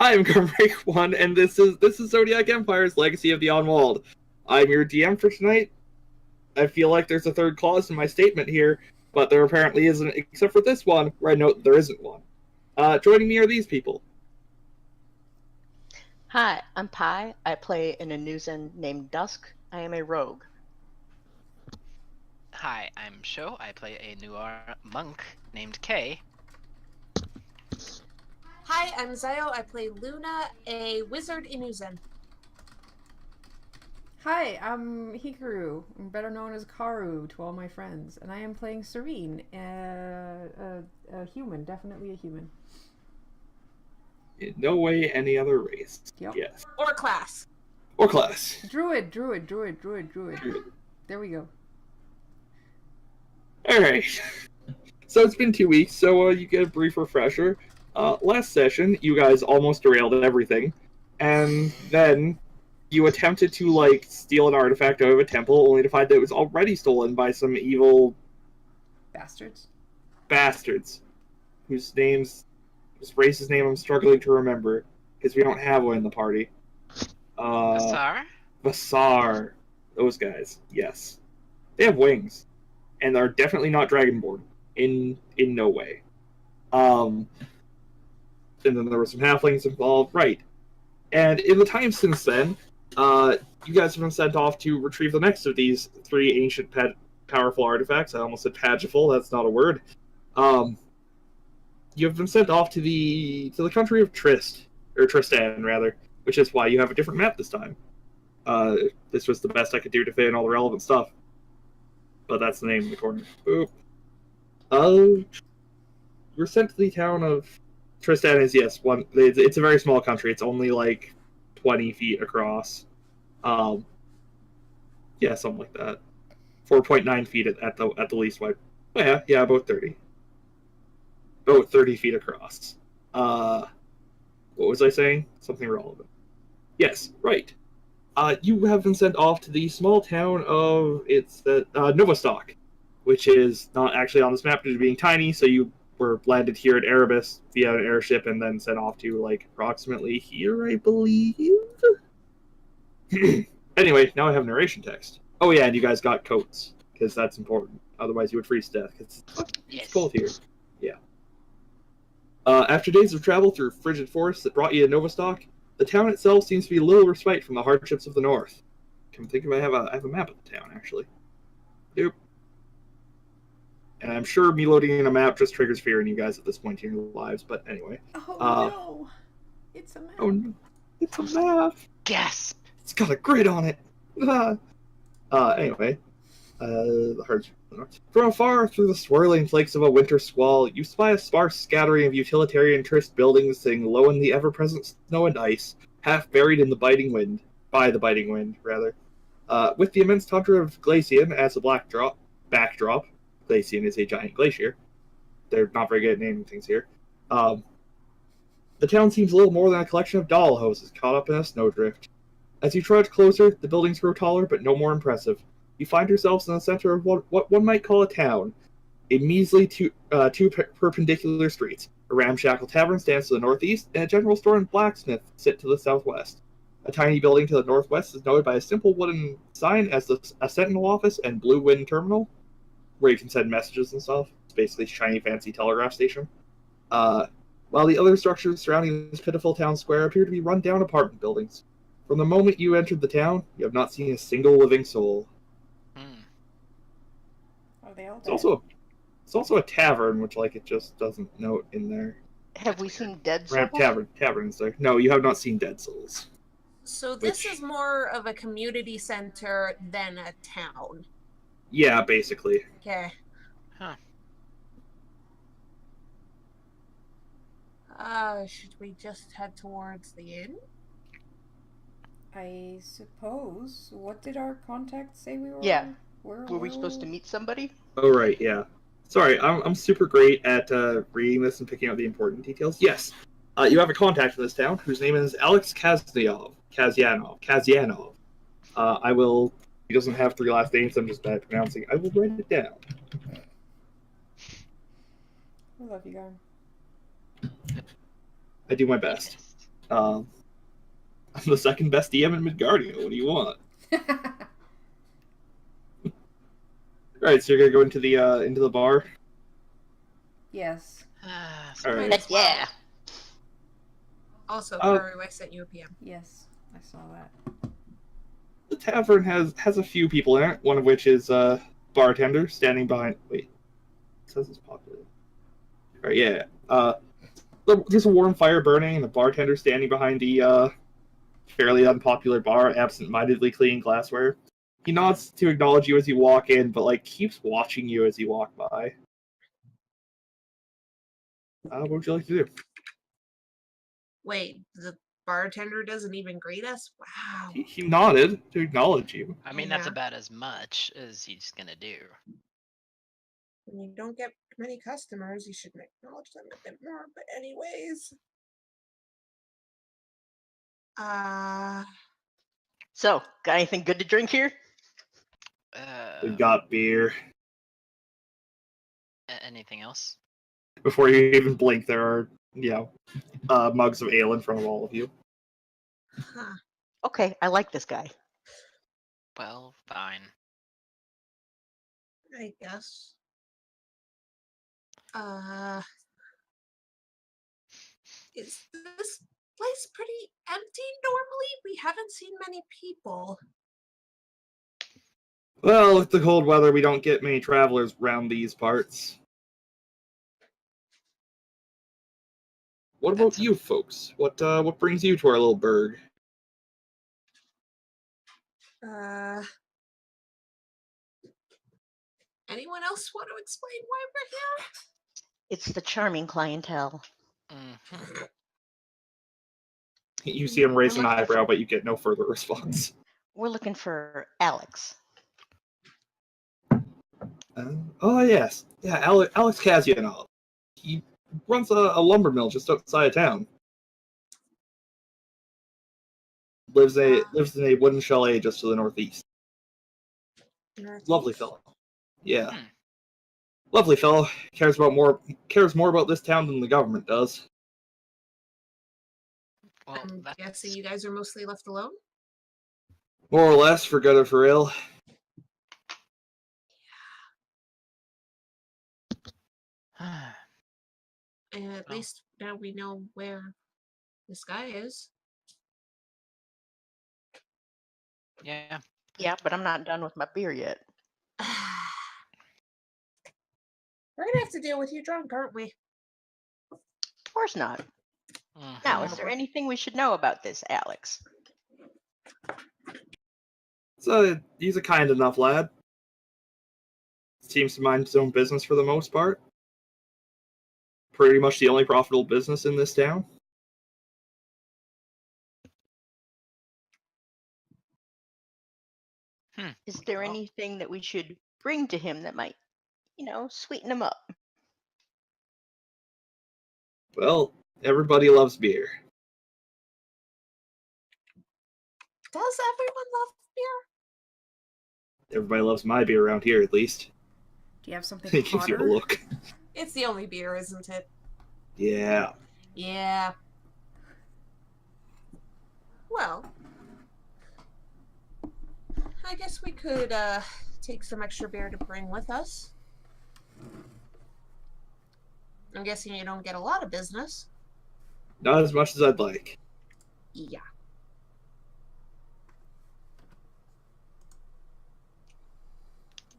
I'm Grimrick One, and this is Zodiac Empires: Legacy of the Anuald. I'm your DM for tonight. I feel like there's a third clause in my statement here, but there apparently isn't, except for this one, where I note there isn't one. Joining me are these people. Hi, I'm Pi. I play an Anuzen named Dusk. I am a rogue. Hi, I'm Sho. I play a noir monk named Kay. Hi, I'm Zayo. I play Luna, a wizard Inuzen. Hi, I'm Hikaru, better known as Karu to all my friends, and I am playing Serene, a human, definitely a human. In no way any other race. Yep. Yes. Or class. Or class. Druid. There we go. Alright. So it's been 2 weeks, so you get a brief refresher. Last session, you guys almost derailed everything, and then you attempted to, steal an artifact out of a temple, only to find that it was already stolen by some evil bastards, whose race's name I'm struggling to remember, because we don't have one in the party. Vasar. Those guys, yes. They have wings, and are definitely not Dragonborn, in no way. And then there were some halflings involved, right. And in the time since then, you guys have been sent off to retrieve the next of these 3 ancient, powerful artifacts. I almost said pagiful, that's not a word. You have been sent off to the country of Tristan, rather, which is why you have a different map this time. This was the best I could do to fit in all the relevant stuff. But that's the name of the corner. Boop. We're sent to the town of Tristan. It's a very small country. It's only 20 feet across. Yeah, something like that. 4.9 feet at the least wide. Oh, yeah, about 30. About 30 feet across. What was I saying? Something relevant. Yes, right. You have been sent off to the small town of Novostock, which is not actually on this map due to being tiny, so you were landed here at Erebus via an airship and then sent off to, approximately here, I believe? Anyway, now I have narration text. Oh yeah, and you guys got coats, because that's important. Otherwise you would freeze to death, because it's cold here. Yeah. After days of travel through frigid forests that brought you to Novostock, the town itself seems to be little respite from the hardships of the north. Come think of it, I have a map of the town, actually. Yep. And I'm sure me loading in a map just triggers fear in you guys at this point in your lives, but anyway. Oh no! It's a map. Oh no. It's a map! Gasp! It's got a grid on it! Anyway. The herds. From afar, through the swirling flakes of a winter squall, you spy a sparse scattering of utilitarian tryst buildings sitting low in the ever-present snow and ice, half buried in the biting wind. By the biting wind, rather. With the immense tundra of Glacian as a backdrop. Glacian is a giant glacier. They're not very good at naming things here. The town seems little more than a collection of doll houses caught up in a snowdrift. As you trudge closer, the buildings grow taller but no more impressive. You find yourselves in the center of what one might call a town. A measly two perpendicular streets. A ramshackle tavern stands to the northeast, and a general store and blacksmith sit to the southwest. A tiny building to the northwest is noted by a simple wooden sign as a sentinel office and Blue Wind Terminal, where you can send messages and stuff. It's basically a shiny, fancy telegraph station. While the other structures surrounding this pitiful town square appear to be run-down apartment buildings. From the moment you entered the town, you have not seen a single living soul. Are they all dead? It's also a tavern, which it just doesn't note in there. Have we seen dead souls? Taverns there. No, you have not seen dead souls. So this is more of a community center than a town. Yeah, basically. Okay. Huh. Should we just head towards the inn? I suppose. What did our contact say we were? Yeah. Were we supposed to meet somebody? Oh, right, yeah. Sorry, I'm super great at reading this and picking out the important details. Yes, you have a contact in this town whose name is Alex Kazyanov. He doesn't have 3 last names, I'm just bad at pronouncing. I will write it down. I love you, guys. I do my best. I'm the second best DM in Midgardia. What do you want? Right, so you're gonna go into the bar. Yes. All right. Might as well. Yeah. Also, Oh. Karu, I sent you a PM. Yes. I saw that. The tavern has a few people in it. One of which is a bartender standing behind. Wait, it says it's popular. All right, yeah. There's a warm fire burning, and the bartender standing behind the fairly unpopular bar, absent-mindedly cleaning glassware. He nods to acknowledge you as you walk in, but like keeps watching you as you walk by. What would you like to do? Wait, the bartender doesn't even greet us? Wow. He nodded to acknowledge you. I mean, that's Yeah. about as much as he's gonna do. When you don't get many customers, you should acknowledge them a bit more. But anyways. So, got anything good to drink here? We've got beer. Anything else? Before you even blink, there are, mugs of ale in front of all of you. Huh. Okay, I like this guy. Well, fine. I guess. Is this place pretty empty normally? We haven't seen many people. Well, with the cold weather, we don't get many travelers around these parts. What about you folks? What brings you to our little burg? Anyone else want to explain why we're here? It's the charming clientele. Mhm. You see him raise an eyebrow, but you get no further response. We're looking for Alex. Oh yes, yeah, Alex Kazianov. He runs a lumber mill just outside of town. Lives in a wooden chalet just to the northeast. Lovely fellow. Yeah. Lovely fellow. Cares more about this town than the government does. Well, I'm that's guessing you guys are mostly left alone? More or less, for good or for ill. And at least now we know where this guy is. yeah. Yeah, but I'm not done with my beer yet. We're gonna have to deal with you drunk, aren't we? Of course not. Mhm. Now, is there anything we should know about this Alex? So he's a kind enough lad. Seems to mind his own business for the most part. Pretty much the only profitable business in this town. Is there anything that we should bring to him that might, sweeten him up? Well, everybody loves beer. Does everyone love beer? Everybody loves my beer around here, at least. Do you have something It gives you a hotter? look. It's the only beer, isn't it? Yeah. Yeah. Well, I guess we could take some extra beer to bring with us. I'm guessing you don't get a lot of business. Not as much as I'd like. Yeah.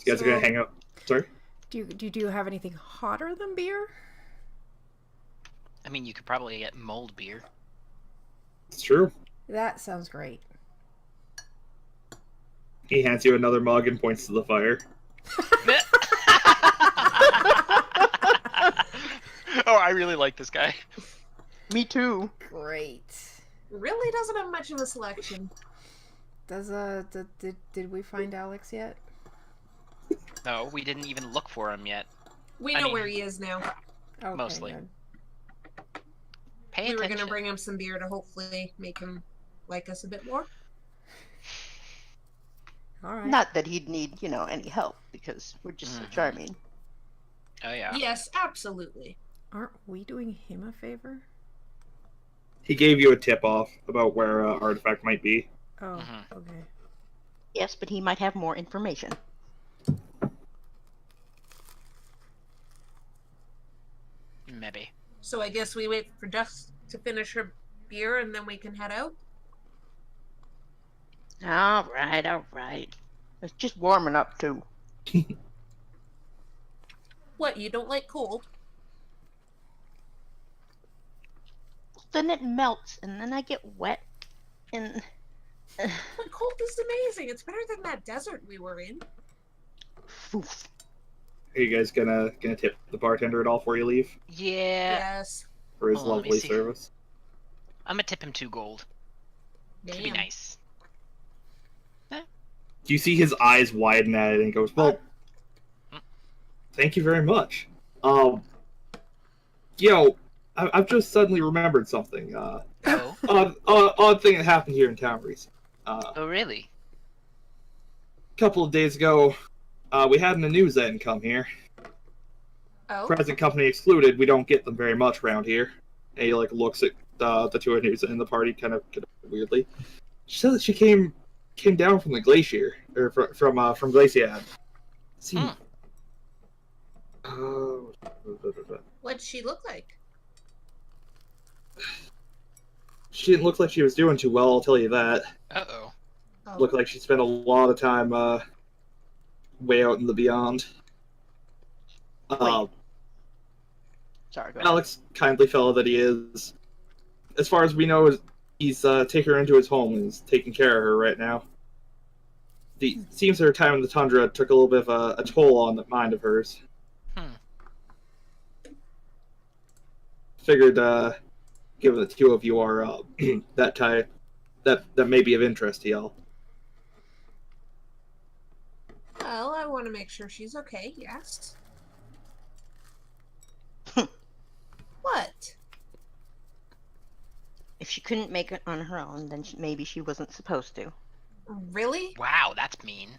You guys are gonna hang out. Sorry? Do you have anything hotter than beer? I mean, you could probably get mold beer. It's true. That sounds great. He hands you another mug and points to the fire. Oh, I really like this guy. Me too. Great. Really doesn't have much of a selection. Does did we find Alex yet? No, we didn't even look for him yet. We I know mean, where he is now. Okay, Mostly. good. Pay We were attention. gonna bring him some beer to hopefully make him like us a bit more. All right. Not that he'd need, any help, because we're just so charming. Oh yeah. Yes, absolutely. Aren't we doing him a favor? He gave you a tip off about where artifact might be. Oh, Mhm. okay. Yes, but he might have more information. Maybe. So I guess we wait for Dust to finish her beer and then we can head out. All right, all right. It's just warming up too. What, you don't like cold? Then it melts, and then I get wet, and But cold is amazing. It's better than that desert we were in. Oof. Are you guys gonna tip the bartender at all before you leave Yeah. Yes. for his Hold on, let me lovely see. service? I'm gonna tip him 2 gold. To be Damn. nice. Do you see his eyes widen at it and he goes, "Well, thank you very much. I've just suddenly remembered something. Oh. Odd thing that happened here in town recently. Oh, really? Couple of days ago, we had an Anuald come here. Oh? Present company excluded. We don't get them very much around here." And he looks at the two Anuald in the party kind of weirdly. She said that she came down from the glacier or from Glaciad. Seemed. What'd she look like? She didn't look like she was doing too well, I'll tell you that. Uh-oh. Oh. Looked like she spent a lot of time way out in the beyond. Sorry, go ahead. Alex, kindly fellow that he is, as far as we know, he's taken her into his home and is taking care of her right now. Seems her time in the tundra took a little bit of a toll on the mind of hers. Figured, given the two of you are that type, that may be of interest to y'all. Well, I want to make sure she's okay, yes. What? If she couldn't make it on her own, then maybe she wasn't supposed to. Really? Wow, that's mean.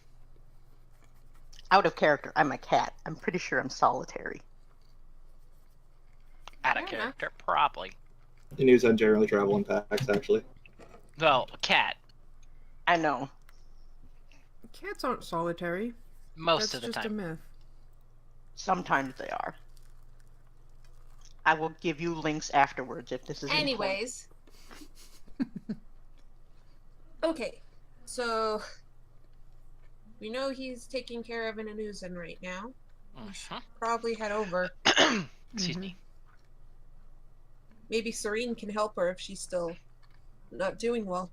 Out of character, I'm a cat. I'm pretty sure I'm solitary. Out of Fair enough. character, probably. The news on generally travel in packs, actually. Well, cat, I know. Cats aren't solitary. most That's of the just a time. myth. Sometimes they are. I will give you links afterwards if this is important. Anyways. Okay. So we know he's taking care of an Anuzen right now. We should probably head over. Excuse me. Maybe Serene can help her if she's still not doing well.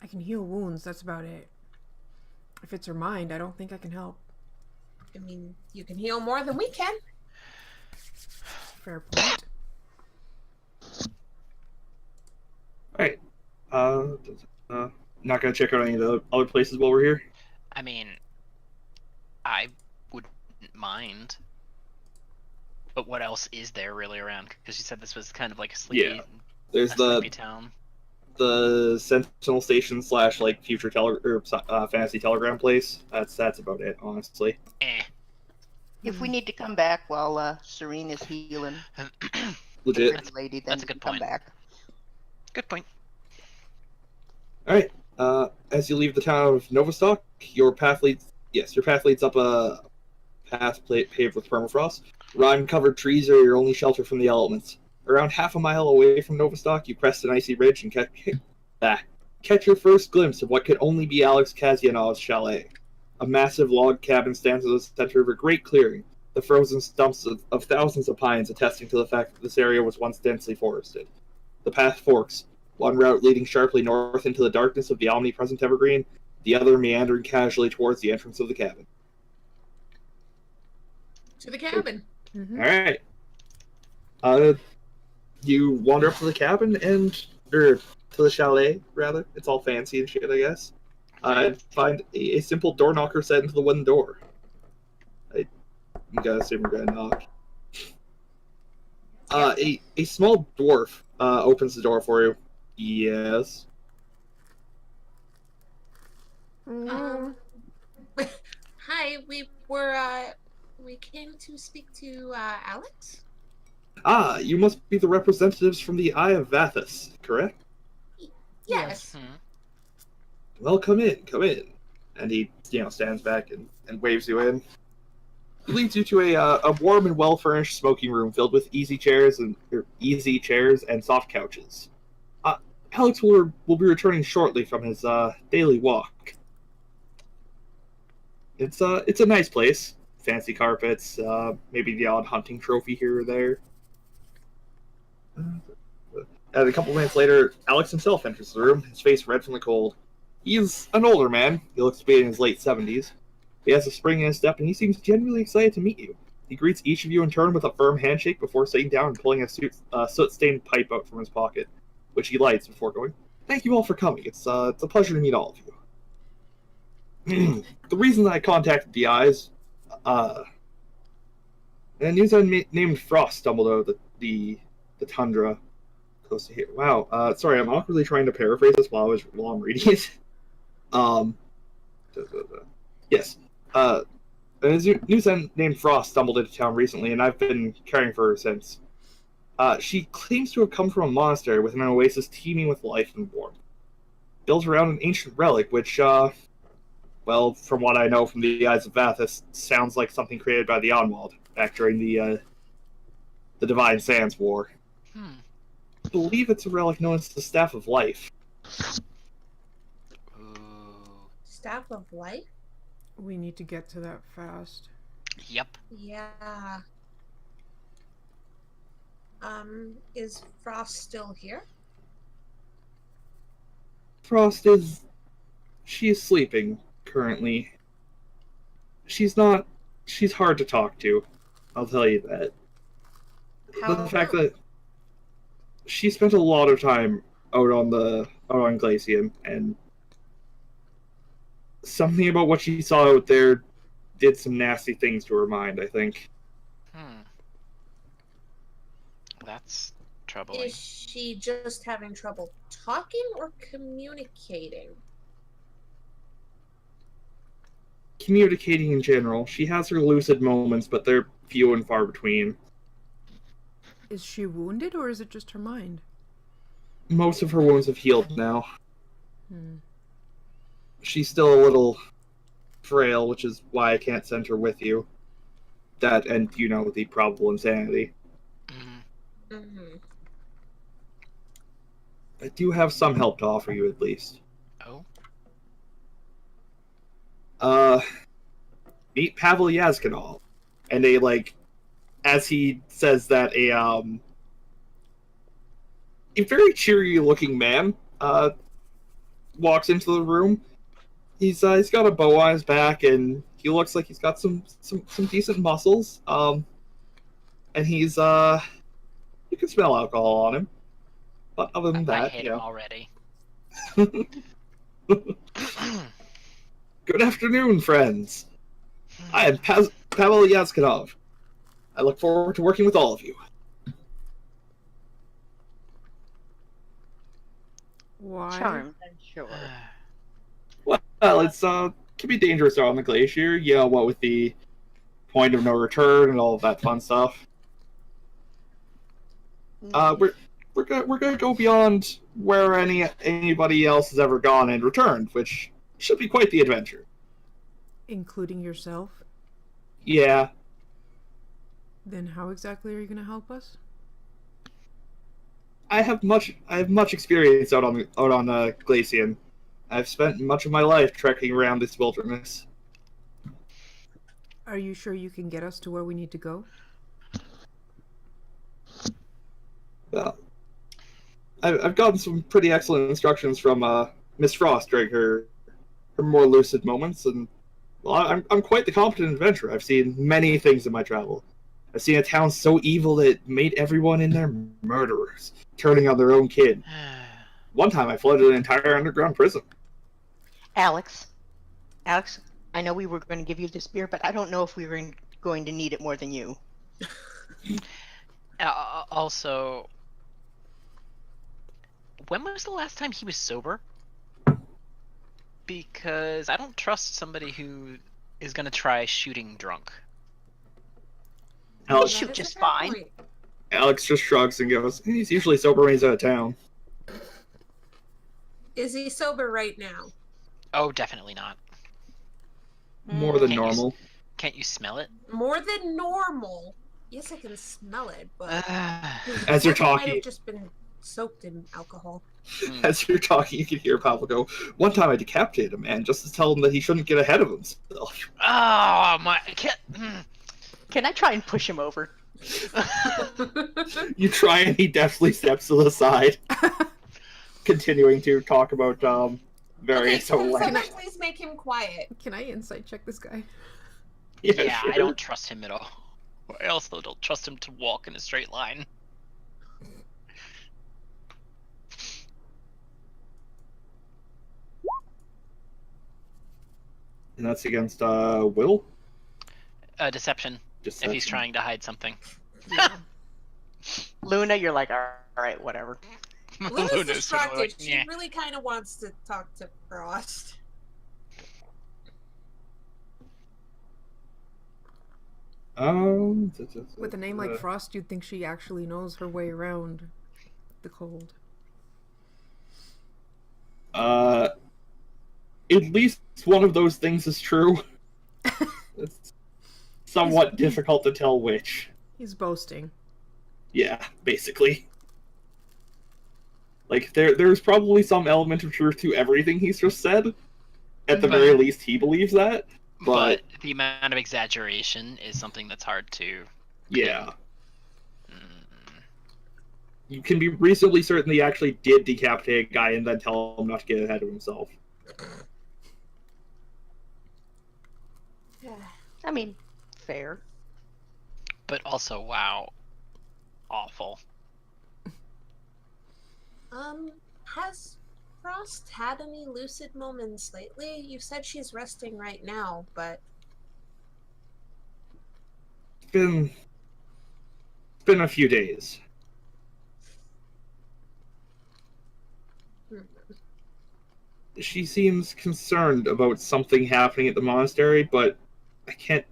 I can heal wounds, that's about it. If it's her mind, I don't think I can help. I mean, you can heal more than we can. Fair point. Alright. Not gonna check out any of the other places while we're here? I mean, I wouldn't mind. But what else is there really around? Because you said this was kind of like a sleepy, Yeah. There's sleepy town. the Sentinel Station / future fantasy telegram place. That's about it, honestly. If we need to come back while Serene is healing Legit. the lady, then That's a we good can come point. back. Good point. Alright. As you leave the town of Novostock, your path leads up a path paved with permafrost. Rime-covered trees are your only shelter from the elements. Around half a mile away from Novostock, you crest an icy ridge and catch your first glimpse of what could only be Alex Kazyanov's chalet. A massive log cabin stands at the center of a great clearing, the frozen stumps of thousands of pines attesting to the fact that this area was once densely forested. The path forks, one route leading sharply north into the darkness of the omnipresent evergreen, the other meandering casually towards the entrance of the cabin. To the cabin. Mm-hmm. Alright. You wander up to the cabin or to the chalet, rather. It's all fancy and shit, I guess. Find a simple door knocker set into the wooden door. I'm gonna assume you're gonna knock. A small dwarf opens the door for you. Yes. Hi, we came to speak to Alex. Ah, you must be the representatives from the Eye of Vathis, correct? Yes. Hmm. Well, come in, come in. And he, stands back and waves you in. He leads you to a warm and well-furnished smoking room filled with easy chairs and soft couches. Alex will be returning shortly from his daily walk. It's a nice place. Fancy carpets, maybe the odd hunting trophy here or there. And a couple minutes later, Alex himself enters the room, his face red from the cold. He's an older man. He looks to be in his late 70s. He has a spring in his step, and he seems genuinely excited to meet you. He greets each of you in turn with a firm handshake before sitting down and pulling a soot-stained pipe out from his pocket, which he lights before going, "Thank you all for coming. It's a pleasure to meet all of you." The reason that I contacted the Eyes, a newsman named Frost stumbled out of the tundra close to here. Wow. Sorry, I'm awkwardly trying to paraphrase this while I'm reading it. Yes. A newsman named Frost stumbled into town recently, and I've been caring for her since. She claims to have come from a monastery with an oasis teeming with life and warmth, built around an ancient relic, which, well, from what I know from the Eyes of Vathis, sounds like something created by the Anuald back during the Divine Sands War. I believe it's a relic known as the Staff of Life. Ooh. Staff of Life? We need to get to that fast. Yep. Yeah. Is Frost still here? Frost she is sleeping currently. She's hard to talk to. I'll tell you that. The fact that she spent a lot of time out on Glacium, and something about what she saw out there did some nasty things to her mind, I think. That's troubling. Is she just having trouble talking or communicating? Communicating in general. She has her lucid moments, but they're few and far between. Is she wounded, or is it just her mind? Most of her wounds have healed now. She's still a little frail, which is why I can't send her with you. That, and, the probable insanity. I do have some help to offer you, at least. Oh? Meet Pavel Yazganov. And as he says that, a very cheery-looking man, walks into the room. He's got a bow on his back, and he looks like he's got some decent muscles. And he's, you can smell alcohol on him. But other than that, I hate him already. Good afternoon, friends. I am Pavel Yazganov. I look forward to working with all of you. Why? Charmed, I'm sure. Well, it's can be dangerous out on the glacier. What with the point of no return and all of that fun stuff. We're gonna go beyond where anybody else has ever gone and returned, which should be quite the adventure. Including yourself? Yeah. Then how exactly are you going to help us? I have much experience out on Glacian. I've spent much of my life trekking around this wilderness. Are you sure you can get us to where we need to go? Well, I've gotten some pretty excellent instructions from Miss Frost during her more lucid moments, and well, I'm quite the competent adventurer. I've seen many things in my travel. I've seen a town so evil that it made everyone in there murderers, turning on their own kid. One time I flooded an entire underground prison. Alex, I know we were going to give you this beer, but I don't know if we were going to need it more than you. Also, when was the last time he was sober? Because I don't trust somebody who is going to try shooting drunk. He'll Alex, shoot just fine. Alex just shrugs and goes, he's usually sober when he's out of town. Is he sober right now? Oh, definitely not. More than Can't you s- normal. Can't you smell it? More than normal. Yes, I can smell it, but his As you're breath might talking- have just been soaked in alcohol. As you're talking, you can hear Pablo go, one time I decapitated a man just to tell him that he shouldn't get ahead of himself. Oh my! Can I try and push him over? You try and he definitely steps to the side. Continuing to talk about various Okay, can other someone please make him quiet? Can I insight check this guy? Yeah, sure. I don't trust him at all. I also don't trust him to walk in a straight line. And that's against Will? Deception. Just If he's trying to hide something. Luna, you're like, all right, whatever. Luna's Luna's distracted. like, She "Nyeh." really kind of wants to talk to Frost. With a name like Frost, you'd think she actually knows her way around the cold. At least one of those things is true. It's somewhat difficult to tell which. He's boasting. Yeah, basically. Like, there's probably some element of truth to everything he's just said. At the very least, he believes that. But the amount of exaggeration is something that's hard to. Yeah. You can be reasonably certain that he actually did decapitate a guy and then tell him not to get ahead of himself. I mean, fair. But also, wow, awful. Has Frost had any lucid moments lately? You said she's resting right now, but It's been a few days. She seems concerned about something happening at the monastery, but I can't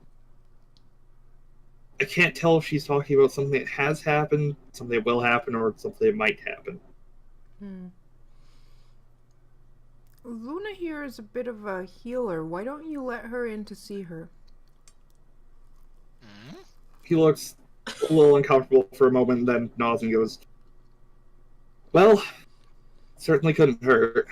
tell if she's talking about something that has happened, something that will happen, or something that might happen. Luna here is a bit of a healer. Why don't you let her in to see her? He looks a little uncomfortable for a moment, and then nods and goes, well, certainly couldn't hurt.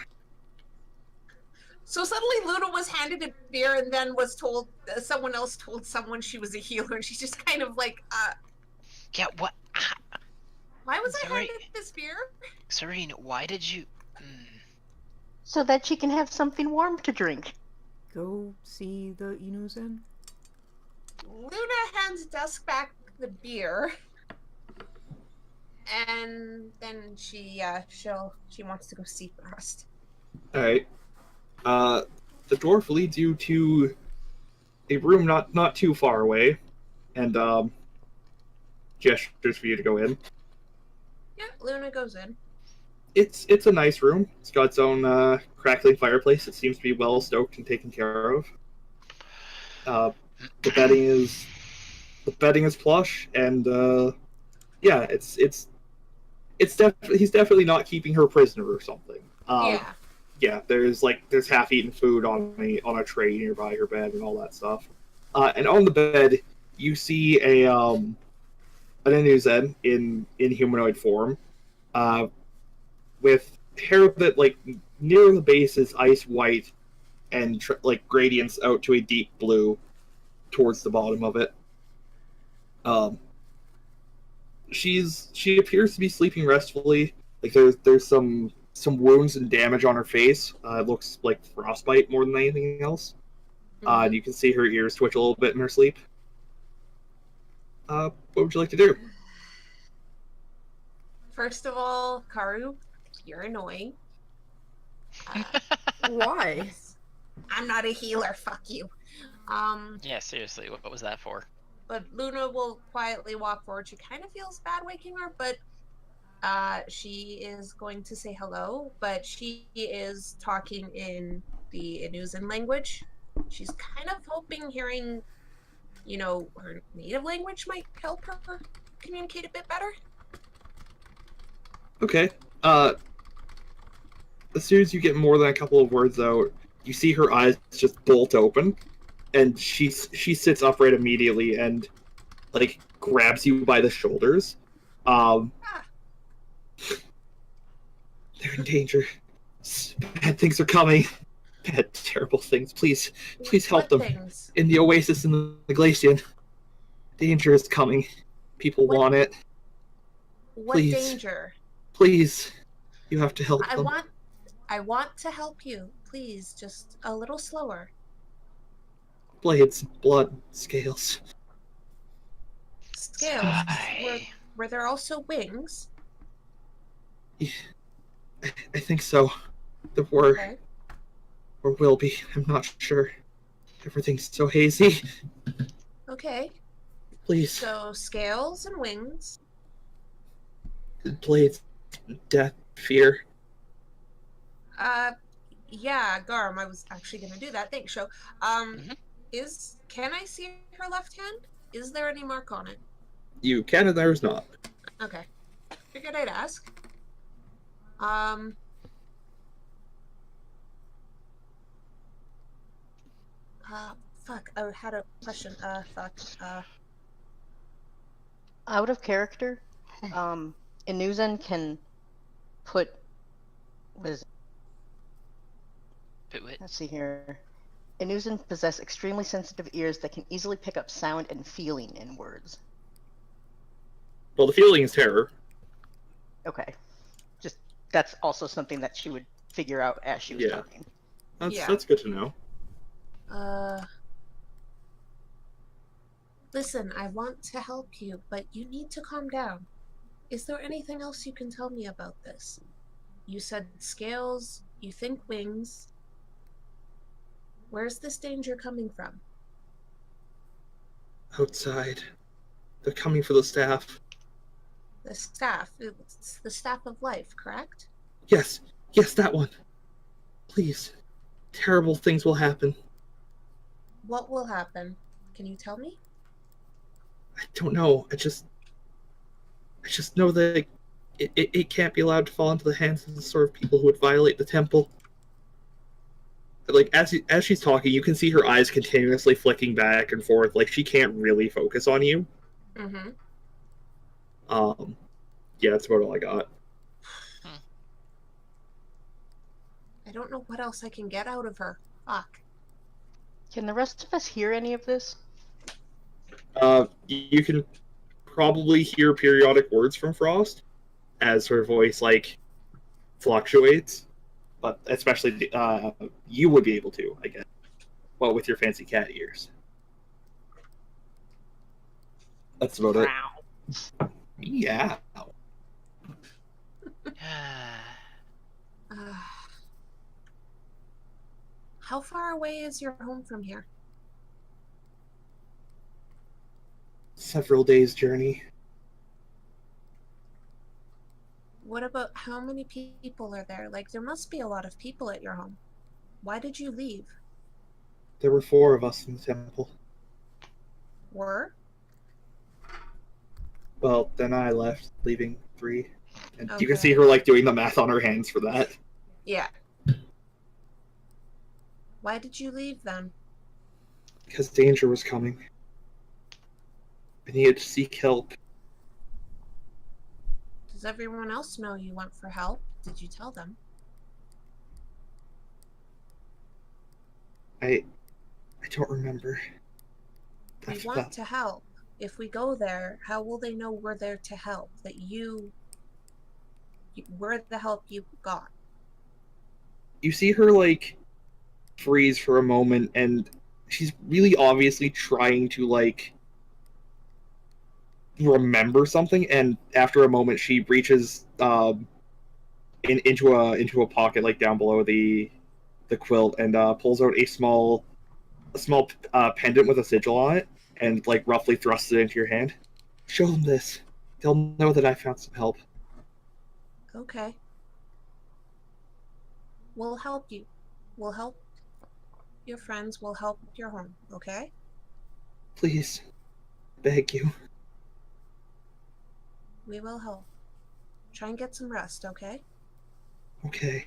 so suddenly Luna was handed a beer and then was told someone else told someone she was a healer, and she's just kind of like, Yeah, what? why was I Sorry. handed this beer? Serene, why did you. So that she can have something warm to drink. Go see the Inuzen? Luna hands Dusk back the beer, and then she wants to go see Frost. Alright. The dwarf leads you to a room not too far away, and gestures for you to go in. Yeah, Luna goes in. It's a nice room. It's got its own crackling fireplace. It seems to be well stoked and taken care of. The bedding is plush, and yeah, he's definitely not keeping her prisoner or something. Yeah, there's half-eaten food on a tray nearby her bed and all that stuff. And on the bed, you see an Anuzen in humanoid form, with hair that near the base is ice white, and gradients out to a deep blue towards the bottom of it. She appears to be sleeping restfully. There's some wounds and damage on her face. It looks like frostbite more than anything else. And you can see her ears twitch a little bit in her sleep. What would you like to do? First of all, Karu, you're annoying. Why? I'm not a healer, fuck you. Yeah, seriously, what was that for? But Luna will quietly walk forward. She kind of feels bad waking her, but she is going to say hello, but she is talking in the Inuzen language. She's kind of hoping hearing, her native language might help her. communicate a bit better? Okay. As soon as you get more than a couple of words out, you see her eyes just bolt open, and she sits upright immediately and like grabs you by the shoulders. Ah. They're in danger. Bad things are coming. Bad, terrible things. Please help What them. things? In the oasis in the glacier. Danger is coming. People What- want it. What Please. danger? Please. You have to help I them. want to help you. Please, just a little slower. Blades, blood, scales. Scales. Sigh. Were there also wings? I think so. There were, Okay. or will be. I'm not sure. Everything's so hazy. Okay. Please. So scales and wings. Blades, death, fear. Yeah, Garm, I was actually gonna do that. Thanks, Sho. Mhm. Can I see her left hand? Is there any mark on it? You can and there's not. Okay. Figured I'd ask. Fuck, I had a question. Out of character, Inuzen can put. What is it? Pitwit. Let's see here. Inuzen possess extremely sensitive ears that can easily pick up sound and feeling in words. Well, the feeling is terror. Okay. Just that's also something that she would figure out as she was Yeah. talking. That's good to know. Listen, I want to help you, but you need to calm down. Is there anything else you can tell me about this? You said scales, you think wings. Where's this danger coming from? Outside. They're coming for the staff. The staff. It's the staff of life, correct? Yes, that one. Please. Terrible things will happen. What will happen? Can you tell me? I don't know. I just know that it can't be allowed to fall into the hands of the sort of people who would violate the temple. Like as she's talking, you can see her eyes continuously flicking back and forth. Like she can't really focus on you. Mm-hmm. Yeah, that's about all I got. I don't know what else I can get out of her. Fuck. Can the rest of us hear any of this? You can probably hear periodic words from Frost as her voice like fluctuates, but especially you would be able to, I guess. Well, with your fancy cat ears. That's about it. Yeah. How far away is your home from here? Several days' journey. What about how many people are there? Like, there must be a lot of people at your home. Why did you leave? There were 4 of us in the temple. Were? Well, then I left, leaving 3. And you can Okay. see her like doing the math on her hands for that. Yeah. Why did you leave then? Because danger was coming. I needed to seek help. Does everyone else know you went for help? Did you tell them? I don't remember. We want to help. If we go there, how will they know we're there to help? That we're the help you got. You see her like freeze for a moment, and she's really obviously trying to like remember something. And after a moment, she reaches into a pocket like down below the quilt and pulls out a small pendant with a sigil on it, and like roughly thrusts it into your hand. Show them this. They'll know that I found some help. Okay. We'll help you. We'll help your friends. We'll help your home. Okay? Please. Beg you. We will help. Try and get some rest, okay? Okay.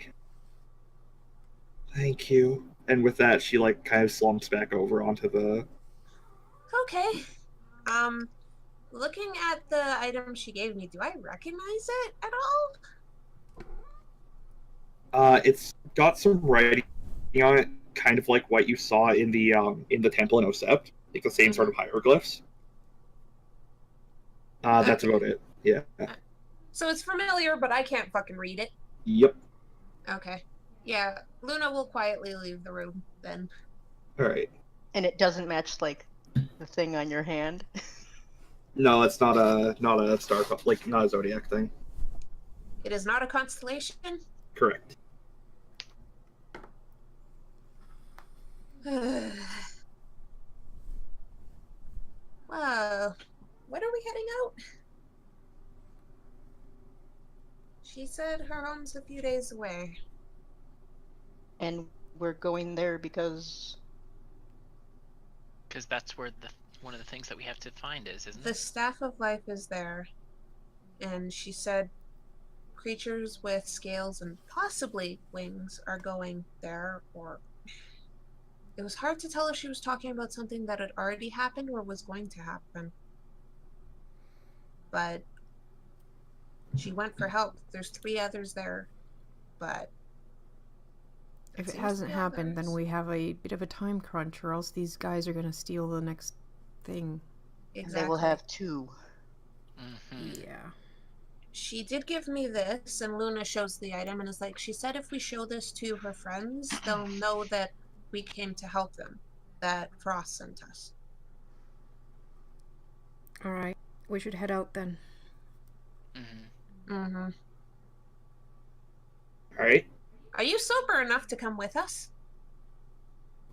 Thank you. And with that, she like kind of slumps back over onto the. Okay. Looking at the item she gave me, do I recognize it at all? It's got some writing on it, kind of like what you saw in the temple in Osept, like the same sort of hieroglyphs. That's Okay. about it. Yeah. So it's familiar, but I can't fucking read it. Yep. Okay. Yeah, Luna will quietly leave the room then. All right. And it doesn't match like the thing on your hand. No, it's not a star, like not a zodiac thing. It is not a constellation? Correct. Well, when are we heading out? She said her home's a few days away. And we're going there because that's where one of the things that we have to find isn't The it? Staff of Life is there. And she said creatures with scales and possibly wings are going there, or... It was hard to tell if she was talking about something that had already happened or was going to happen. But she went for help. There's 3 others there, but If it seems hasn't to be happened, then others. we have a bit of a time crunch, or else these guys are gonna steal the next thing. Exactly. they will have 2. Mm-hmm. Yeah. She did give me this, and Luna shows the item and is like, she said if we show this to her friends, they'll know that we came to help them, that Frost sent us. Alright. We should head out then. Mm-hmm. Mm-hmm. All right. Are you sober enough to come with us?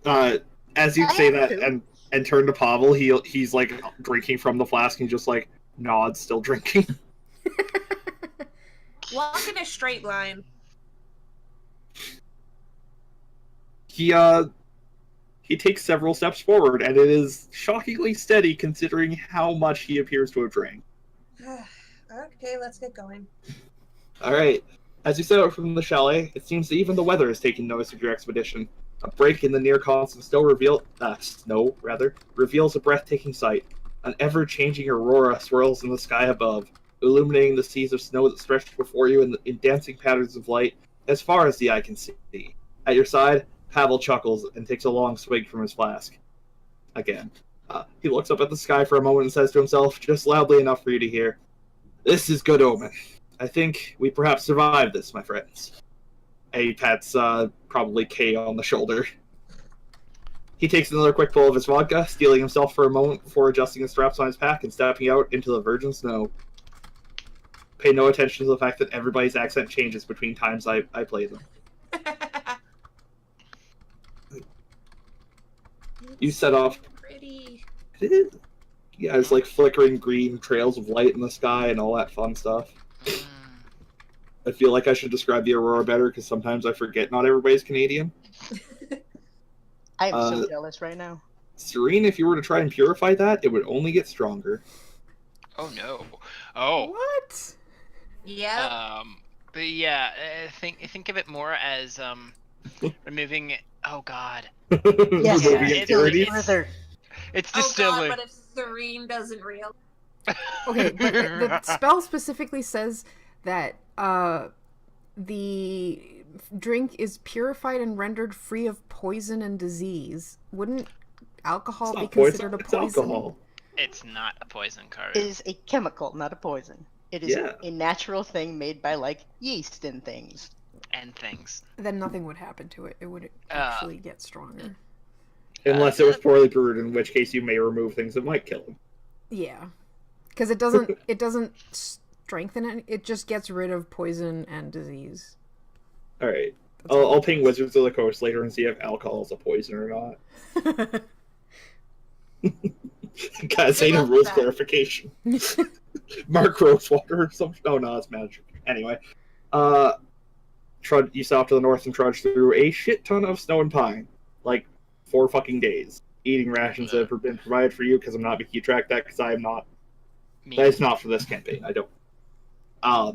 As you I say have that to. and turn to Pavel, he's like drinking from the flask and just like nods, still drinking. Walk in a straight line. He takes several steps forward, and it is shockingly steady considering how much he appears to have drank. Okay, let's get going. All right. As you set out from the chalet, it seems that even the weather is taking notice of your expedition. A break in the near constant snow reveals a breathtaking sight. An ever-changing aurora swirls in the sky above, illuminating the seas of snow that stretch before you in dancing patterns of light as far as the eye can see. At your side, Pavel chuckles and takes a long swig from his flask. Again. He looks up at the sky for a moment and says to himself, just loudly enough for you to hear, "This is good omen. I think we perhaps survived this, my friends." And he pats probably Kay on the shoulder. He takes another quick pull of his vodka, steeling himself for a moment before adjusting the straps on his pack and stepping out into the virgin snow. Pay no attention to the fact that everybody's accent changes between times I play them. You set off. Pretty. Yeah, it's like flickering green trails of light in the sky and all that fun stuff. I feel like I should describe the aurora better because sometimes I forget not everybody's Canadian. I am so jealous right now. Serene, if you were to try and purify that, it would only get stronger. Oh no. Oh. What? Yeah. But yeah, think of it more as removing. Oh god. Yes, Removing it's- impurities. further. It's Oh god, distilling. but if Serene doesn't real. Okay, but the spell specifically says that the drink is purified and rendered free of poison and disease. Wouldn't alcohol It's be not poison, considered a it's poison? alcohol. It's not a poison card. It is a chemical, not a poison. It is Yeah. a natural thing made by like yeast and things. And things. Then nothing would happen to it. It would actually get stronger. Unless it was poorly brewed, in which case you may remove things that might kill him. Yeah, because it doesn't strengthen it. It just gets rid of poison and disease. Alright. That's all I'll it ping does. Wizards of the Coast later and see if alcohol is a poison or not. Guys, Good ain't a luck with rules that. clarification. Mark Rosewater or something. Oh no, it's magic. Anyway. You set off to the north and trudge through a shit ton of snow and pine. Like 4 fucking days. Eating rations that have been provided for you because I'm not making you track that because I am not. Me. That is not for this campaign. I don't. I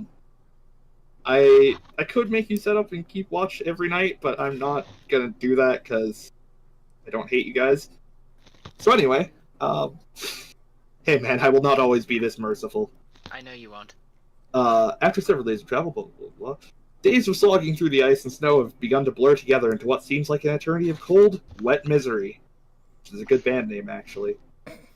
could make you set up and keep watch every night, but I'm not gonna do that because I don't hate you guys. So anyway, hey man, I will not always be this merciful. I know you won't. After several days of travel, blah, blah, blah, days of slogging through the ice and snow have begun to blur together into what seems like an eternity of cold, wet misery. Which is a good band name, actually.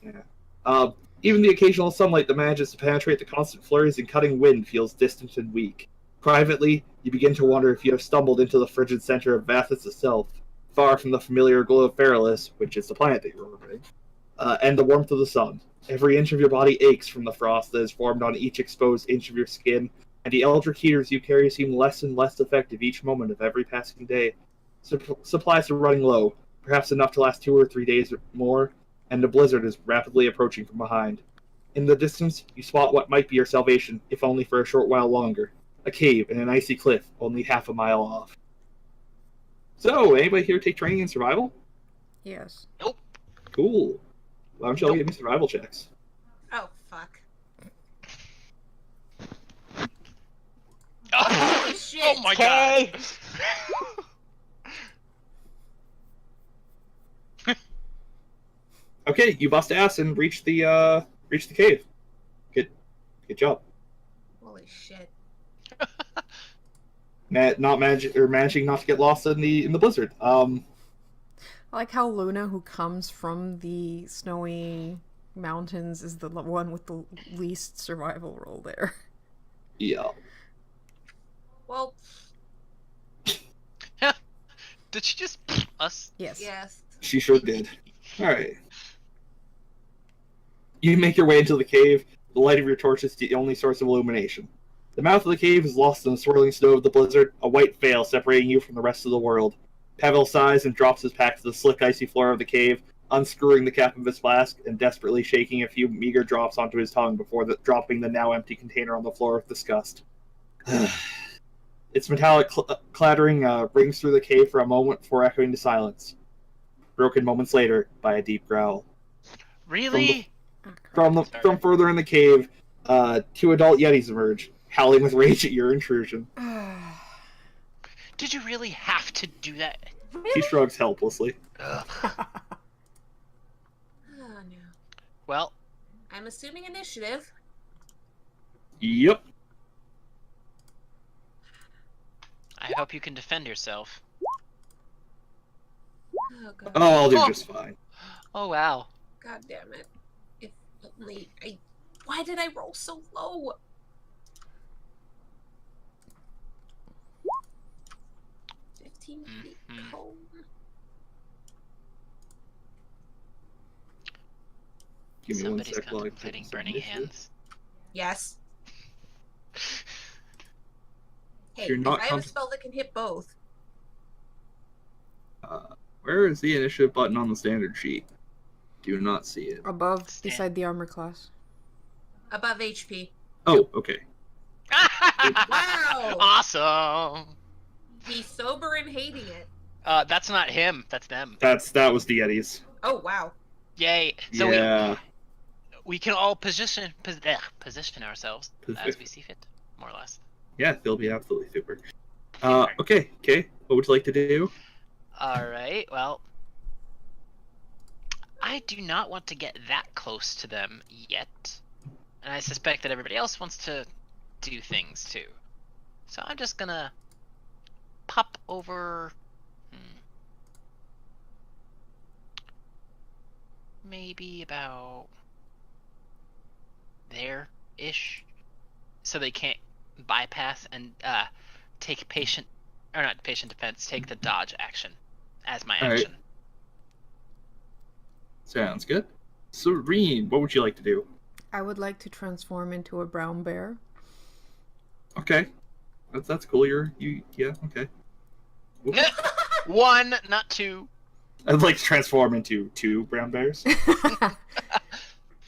Yeah. Even the occasional sunlight that manages to penetrate the constant flurries and cutting wind feels distant and weak. Privately, you begin to wonder if you have stumbled into the frigid center of Vathis itself, far from the familiar glow of Feralis, which is the planet that you're orbiting, and the warmth of the sun. Every inch of your body aches from the frost that is formed on each exposed inch of your skin, and the eldritch heaters you carry seem less and less effective each moment of every passing day. Supplies are running low, perhaps enough to last 2 or 3 days or more, and the blizzard is rapidly approaching from behind. In the distance, you spot what might be your salvation, if only for a short while longer. A cave in an icy cliff, only half a mile off. So, anybody here take training in survival? Yes. Nope. Cool. Why don't you all give me survival checks? Oh, fuck. Oh, shit. oh my Okay. god. Okay, you bust ass and reach the cave. Good job. Holy shit. Managing not to get lost in the blizzard. I like how Luna, who comes from the snowy mountains, is the one with the least survival roll there. Yeah. Well, Did she just us? Yes. yes. She sure did. Alright. You make your way into the cave. The light of your torch is the only source of illumination. The mouth of the cave is lost in the swirling snow of the blizzard, a white veil separating you from the rest of the world. Pavel sighs and drops his pack to the slick, icy floor of the cave, unscrewing the cap of his flask and desperately shaking a few meager drops onto his tongue before dropping the now empty container on the floor with disgust. Its metallic clattering rings through the cave for a moment before echoing to silence, broken moments later by a deep growl. Really? From further in the cave, 2 adult yetis emerge, howling with rage at your intrusion. Did you really have to do that? He shrugs helplessly. Ugh. Oh, no. Well, I'm assuming initiative. Yep. I hope you can defend yourself. Oh, God. Oh, I'll do Oh. just fine. Oh wow. God damn it. If only I... Why did I roll so low? Feet Mhm. home. Give me Somebody's 1 sec while I contemplating put burning some initiative. hands. Yes. Hey, You're if not I have a spell that can hit both. Where is the initiative button on the standard sheet? Do not see it. Above, Stand. beside the armor class. Above HP. Oh, okay. Wow! Awesome. He's sober and hating it. That's not him. That's them. That was the yetis. Oh, wow. Yay. So Yeah. we can all position ourselves as we see fit, more or less. Yeah, they'll be absolutely super. Okay. What would you like to do? All right. Well, I do not want to get that close to them yet, and I suspect that everybody else wants to do things too. So I'm just gonna pop over. Maybe about there-ish, so they can't bypass and take patient, or not patient defense, take the dodge action as my All right. action. Sounds good. Serene, what would you like to do? I would like to transform into a brown bear. Okay. That's cool. Yeah, okay. One, not two. I'd like to transform into 2 brown bears.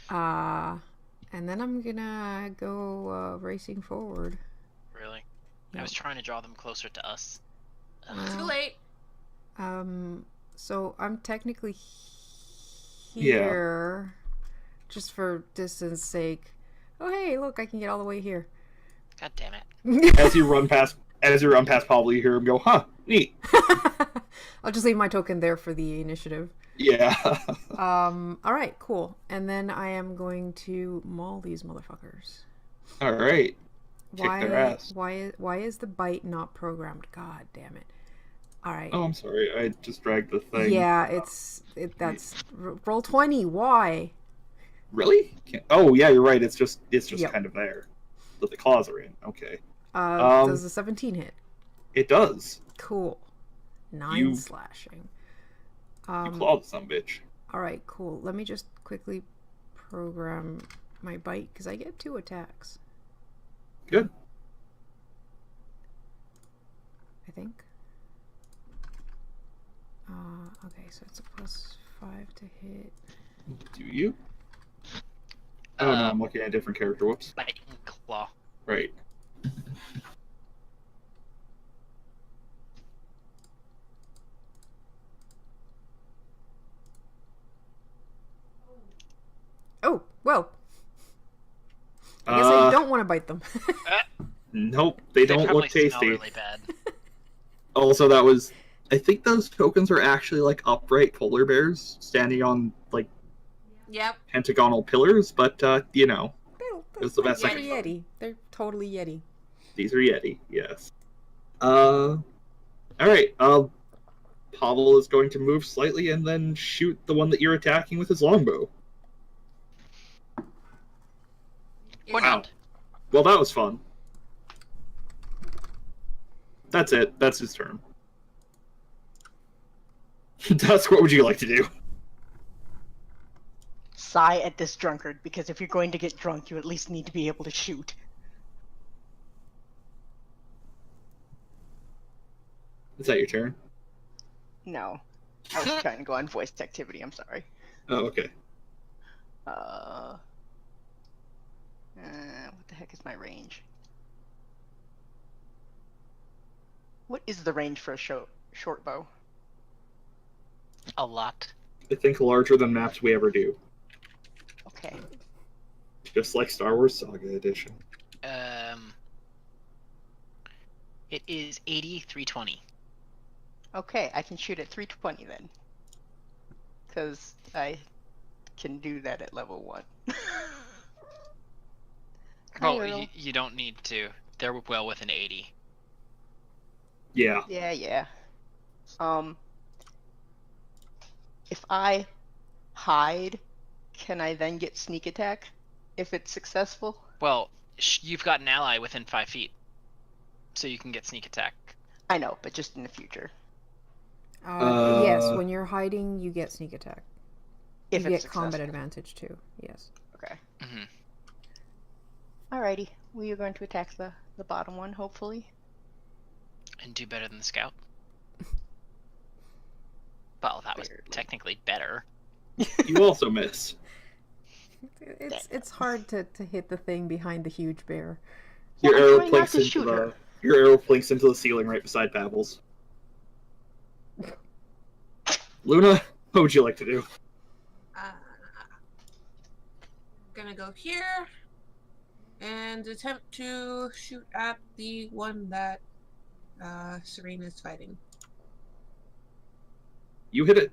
And then I'm gonna go racing forward. Really? I Yep. was trying to draw them closer to us. Too late. So I'm technically Yeah. here, just for distance sake. Oh hey, look, I can get all the way here. God damn it. As you run past Pablo, you hear him go, "Huh, neat." I'll just leave my token there for the initiative. Yeah. All right, cool. And then I am going to maul these motherfuckers. All right. Kick their ass. Why is the bite not programmed? God damn it. All right. Oh, I'm sorry. I just dragged the thing. Yeah, that's roll 20. Why? Really? Oh, yeah, you're right. It's just Yep. kind of there. But the claws are in. Okay. Does the 17 hit? It does. Cool. 9 slashing. You clawed some bitch. All right, cool. Let me just quickly program my bite because I get 2 attacks. Good. I think. Okay, so it's a +5 to hit. Do you? Oh, no, I'm looking at a different character. Whoops. Bite and claw. Right. Oh, well. I guess I don't want to bite them. Nope, they don't probably look smell tasty. really bad. Also, that was... I think those tokens are actually like upright polar bears standing on like Yep. pentagonal pillars, but you know, it's the best I They're can. Yeti. They're totally Yeti. These are Yeti, yes. All right. Pavel is going to move slightly and then shoot the one that you're attacking with his longbow. Or Wow. not. Well, that was fun. That's it. That's his turn. Dusk, what would you like to do? Sigh at this drunkard, because if you're going to get drunk, you at least need to be able to shoot. Is that your turn? No. I was trying to go on voice activity, I'm sorry. Oh, okay. What the heck is my range? What is the range for a short bow? A lot. I think larger than maps we ever do. Okay. Just like Star Wars Saga Edition. It is 320. Okay, I can shoot at 320 then. Because I can do that at level 1. Oh, you don't need to. They're well within 80. Yeah. Yeah. If I hide, can I then get sneak attack if it's successful? Well, you've got an ally within 5 feet, so you can get sneak attack. I know, but just in the future. Yes, when you're hiding, you get sneak attack. If You it's get combat successful. advantage too. Yes. Okay. Mm-hmm. Alrighty. We are going to attack the bottom one, hopefully. And do better than the scout. Well, that was Barely. technically better. You also miss. It's hard to hit the thing behind the huge bear. Your Well, I'm arrow trying not plinks to into shoot her. your arrow plinks into the ceiling right beside Pavel's. Luna, what would you like to do? Gonna go here and attempt to shoot at the one that Serene is fighting. You hit it.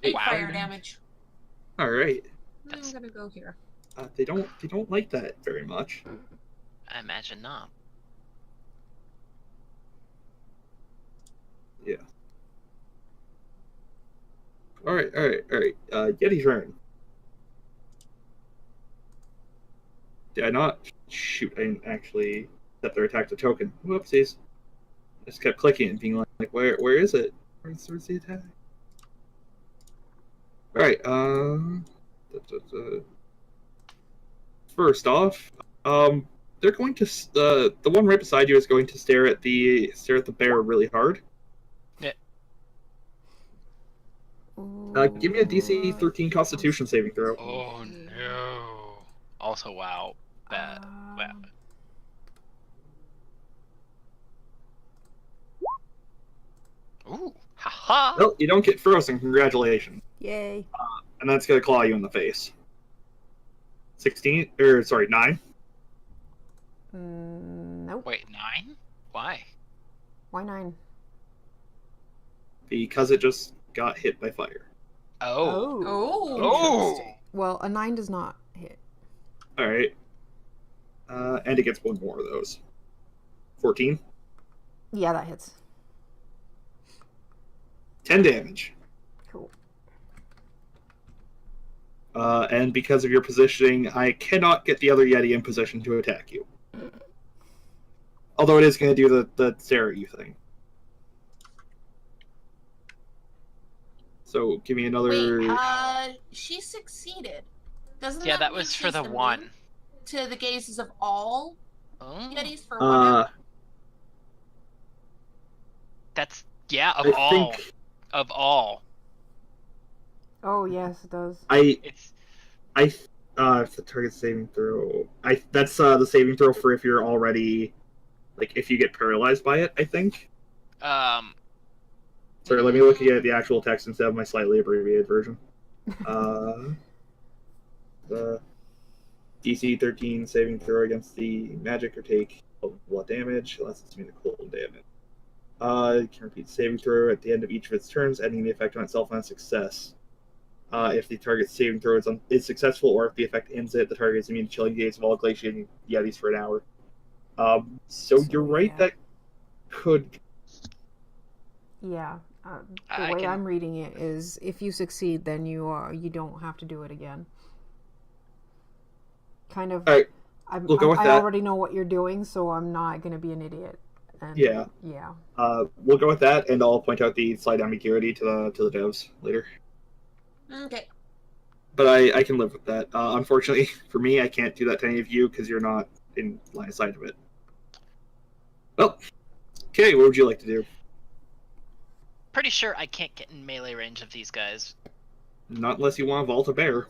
8 Wow. fire damage. All right. That's- I'm gonna go here. They don't like that very much. I imagine not. Yeah. All right. Yeti's turn. Did I not shoot? I didn't actually set their attack to token. Whoopsies. I just kept clicking and being like, where is it? Where's the attack? All right. First off, they're going to the one right beside you is going to stare at the bear really hard. Give me a DC 13 Constitution saving throw. Oh no. Also, wow. Bad. Wow. Ooh. Haha. Well, you don't get frozen. Congratulations. Yay. And that's gonna claw you in the face. 9. Wait, 9? Why? Why 9? Because it just got hit by fire. Oh. Oh. Oh! Well, a 9 does not hit. Alright. And it gets one more of those. 14. Yeah, that hits. 10 damage. Cool. And because of your positioning, I cannot get the other Yeti in position to attack you. Although it is going to do the stare at you thing. So give me another... Wait, she succeeded. Doesn't Yeah, that mean was for she's the immune one. to the gazes of all Oh. Yetis for 1 hour? That's, yeah, of I all. think Of all. Oh, yes, it does. It's it's the target saving throw. That's the saving throw for if you're already, like, if you get paralyzed by it, I think. Sorry, let me look at the actual text instead of my slightly abbreviated version. The DC 13 saving throw against the magic or take blood damage, unless it's immune to cold damage. It can repeat saving throw at the end of each of its turns, ending the effect on itself on success. If the target's saving throw is successful, or if the effect ends it, the target is immune to chilling gaze of all glaciating Yetis for an hour. So you're right, yeah. that could... Yeah. The I way can- I'm reading it is, if you succeed, then you don't have to do it again. Kind of. Alright, we'll go with I that. already know what you're doing, so I'm not going to be an idiot. And, Yeah. Yeah. We'll go with that, and I'll point out the slight ambiguity to the devs later. Okay. But I can live with that. Unfortunately, for me, I can't do that to any of you because you're not in line of sight of it. Well, okay, what would you like to do? pretty sure I can't get in melee range of these guys. Not unless you want to vault a bear.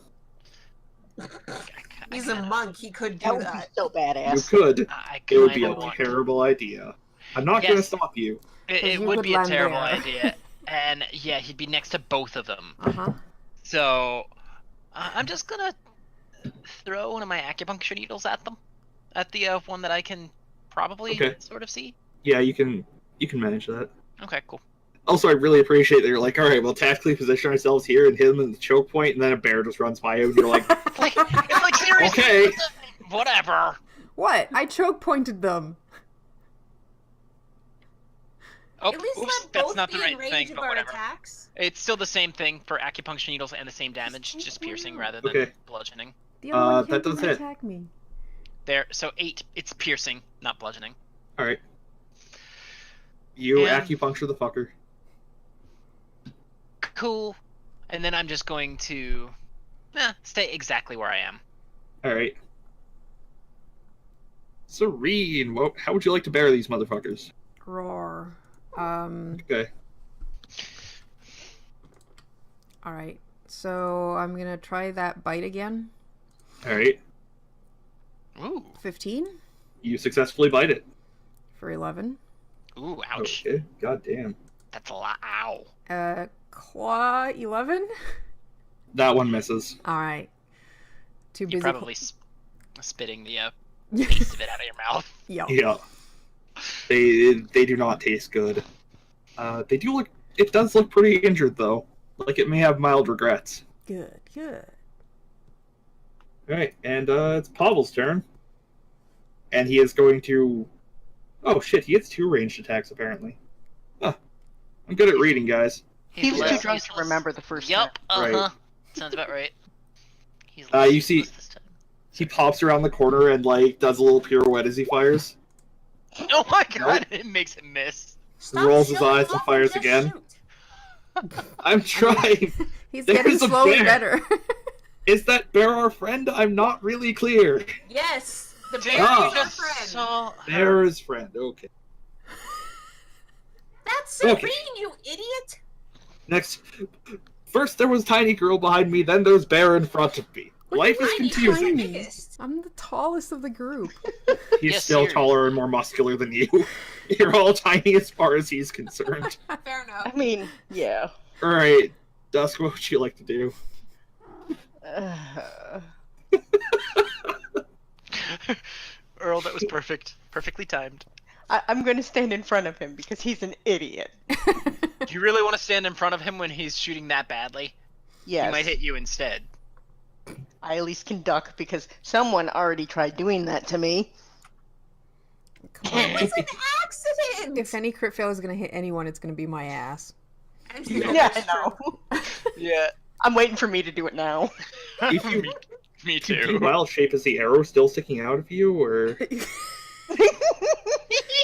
He's a monk. He could That do would be that. so badass. You could. I It would be kinda a want terrible idea. I'm not going to stop you. It 'Cause you would could be a land terrible there. idea. And yeah, he'd be next to both of them. Uh-huh. So I'm just gonna throw one of my acupuncture needles at them, at the one that I can probably Okay. sort of see. Yeah, you can manage that. Okay, cool. Also, I really appreciate that you're like, all right, we'll tactically position ourselves here and hit him in the choke point, and then a bear just runs by you, and you're like, It's like seriously, okay. whatever. What? I choke pointed them. Oh, At least oops, let that's both not be the in right range thing, of but our whatever. attacks. It's still the same thing for acupuncture needles and the same damage, just piercing rather than Okay. bludgeoning. The other one that can't does even hit. attack me. There, so 8. It's piercing, not bludgeoning. All right. You And- acupuncture the fucker. Cool. And then I'm just going to stay exactly where I am. All right. Serene, how would you like to bear these motherfuckers? Roar. Okay. Alright. So I'm gonna try that bite again. All right. Ooh. 15 You successfully bite it. for 11. Ooh, ouch. Okay. God damn. That's a lot. Ow. Claw 11? That one misses. Alright. Too busy. You're probably spitting the taste of it out of your mouth. Yeah. Yeah. They do not taste good. They do look. It does look pretty injured though. Like it may have mild regrets. Good, good. All right, and it's Pavel's turn. And he is going to. Oh shit! He gets 2 ranged attacks apparently. Huh. I'm good at reading, guys. He was less too drunk to useless. remember the first Yup. Right. Sounds about right. He's You see- useless this time. He pops around the corner and like does a little pirouette as he fires. Oh my god! It makes him miss. Stop rolls his showing eyes and off fires just again. shoot. I'm trying. He's There's getting a slowly bear. better. Is that bear our friend? I'm not really clear. Yes, the Dude, bear Ah. is our friend. saw Bear is friend. Okay. That's Serene, Okay. you idiot! Next. First there was tiny girl behind me, then there's bear in front of me. What Life do is you mean confusing. tiny? Biggest. I'm the tallest of the group. He's Yeah, still seriously. taller and more muscular than you. You're all tiny as far as he's concerned. Fair enough. I mean, yeah. Alright, Dusk, what would you like to do? Earl, that was perfect. Perfectly timed. I'm going to stand in front of him because he's an idiot. Do you really want to stand in front of him when he's shooting that badly? Yes. He might hit you instead. I at least can duck because someone already tried doing that to me. Come on. It was an accident. If any crit fail is going to hit anyone, it's going to be my ass. I'm sure Yeah, that's I true. know. Yeah. I'm waiting for me to do it now. If you Me do too. wild shape, is the arrow still sticking out of you, or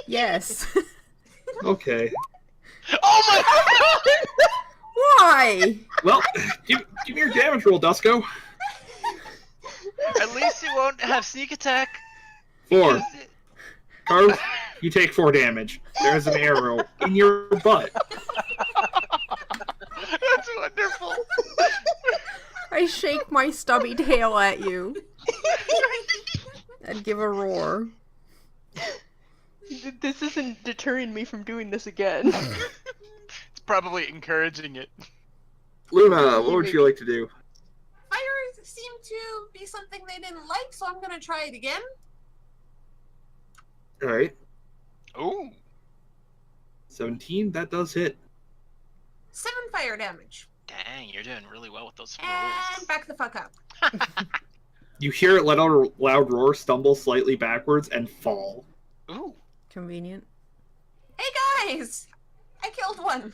Yes. okay? Oh my Why? Well, give me your damage roll, Dusko. god! At least he won't have sneak attack. 4. Carve, you take 4 damage. There's an arrow in your butt. That's wonderful. I shake my stubby tail at you. And give a roar. This isn't deterring me from doing this again. It's probably encouraging it. Luna, what would you like to do? Fire seemed to be something they didn't like, so I'm gonna try it again. All right, Ooh. 17. That does hit. 7 fire damage. Dang, you're doing really well with those And rolls. back the fuck up. You hear it let out a loud roar, stumble slightly backwards, and fall. Ooh. Convenient. Hey guys! I killed one.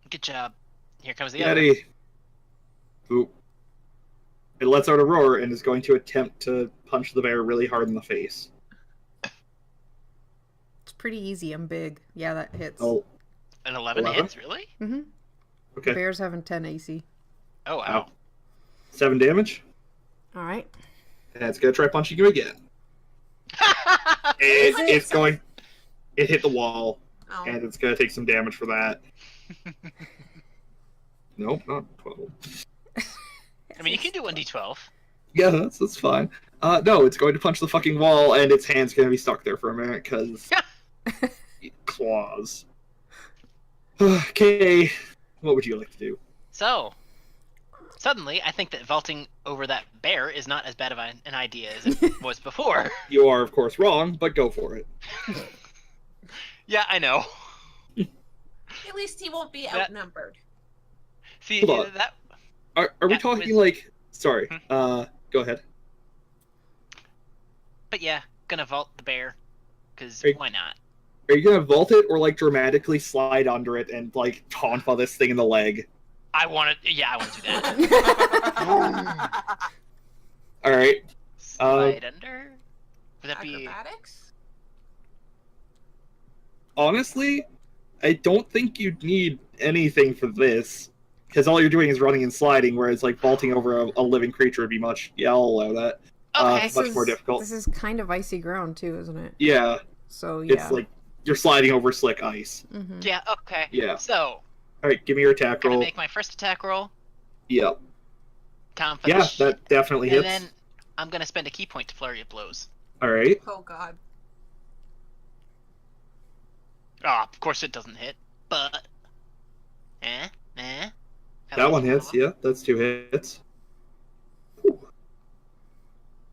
Good job. Here comes the other. Yeti. Boop. It lets out a roar and is going to attempt to punch the bear really hard in the face. It's pretty easy. I'm big. Yeah, that hits. Oh, An 11 11? hits, really? Mm-hmm. okay. Bears having 10 AC. Oh, wow. 7 damage. All right. And it's going to try punching you again. It's going... It hit the wall, Oh. and it's going to take some damage for that. Nope, not 12. I mean, you can do 1d12. Yeah, that's fine. No, it's going to punch the fucking wall, and its hand's going to be stuck there for a minute, because... claws. Okay, what would you like to do? So, suddenly, I think that vaulting over that bear is not as bad of an idea as it was before. You are, of course, wrong, but go for it. Yeah, I know. At least he won't be That- outnumbered. See, Hold on. that... Are we That talking, was- like... Sorry, Hmm? go ahead. But yeah, gonna vault the bear. Because Hey. why not? Are you gonna vault it, or, like, dramatically slide under it and, like, taunt this thing in the leg? I want to... Yeah, I want to do that. Alright. Slide under? Would that be... Acrobatics? Honestly, I don't think you'd need anything for this. Because all you're doing is running and sliding, whereas, like, vaulting over a living creature would be much... Yeah, I'll allow that. Okay. Much more difficult. This is kind of icy ground, too, isn't it? Yeah, So, yeah. it's like you're sliding over slick ice. Mm-hmm. Yeah, okay. Yeah. So, Alright, give me your attack gonna roll. make my first attack roll. Yep. Count for Yeah, the sheet, that definitely and hits. then I'm gonna spend a key point to flurry of blows. Alright. Oh god. Ah, of course it doesn't hit, but... That one hits, yeah. That's 2 hits.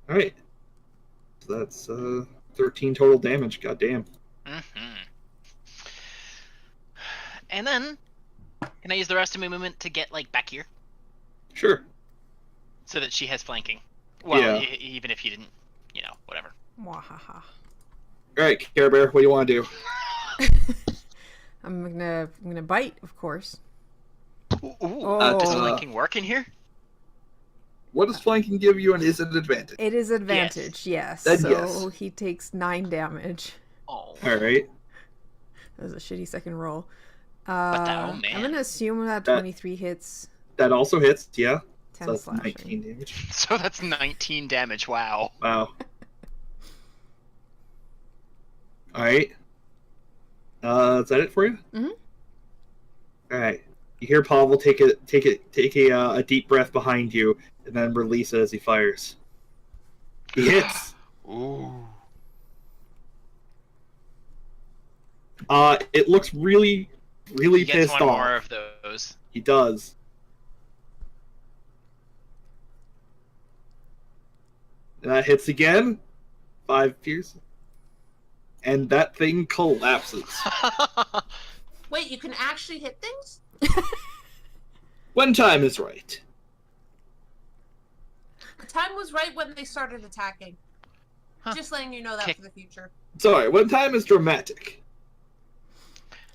Alright. So that's 13 total damage, goddamn. Mm-hmm. And then, can I use the rest of my movement to get, like, back here? Sure. So that she has flanking. Well, Yeah. even if you didn't, you know, whatever. Mwahaha. Alright, Care Bear, what do you want to do? I'm gonna bite, of course. Ooh, Oh. does flanking work in here? What does flanking give you and is it an advantage? It is advantage, yes. Then So yes. he takes 9 damage. Oh. Alright. That was a shitty second roll. that- oh, man. I'm gonna assume that 23 hits. That also hits, yeah. 10 So that's slashing. 19 damage. So that's 19 damage, wow. Wow. Alright. Is that it for you? Mhm. Alright. You hear Pavel take a deep breath behind you, and then release it as he fires. He hits. Ooh. It looks really, really He gets pissed one off. more of those. He does. And that hits again. 5 piercing. And that thing collapses. Wait, you can actually hit things? When time is right. The time was right when they started attacking. Huh. Just letting you know that Okay. for the future. Sorry, when time is dramatic.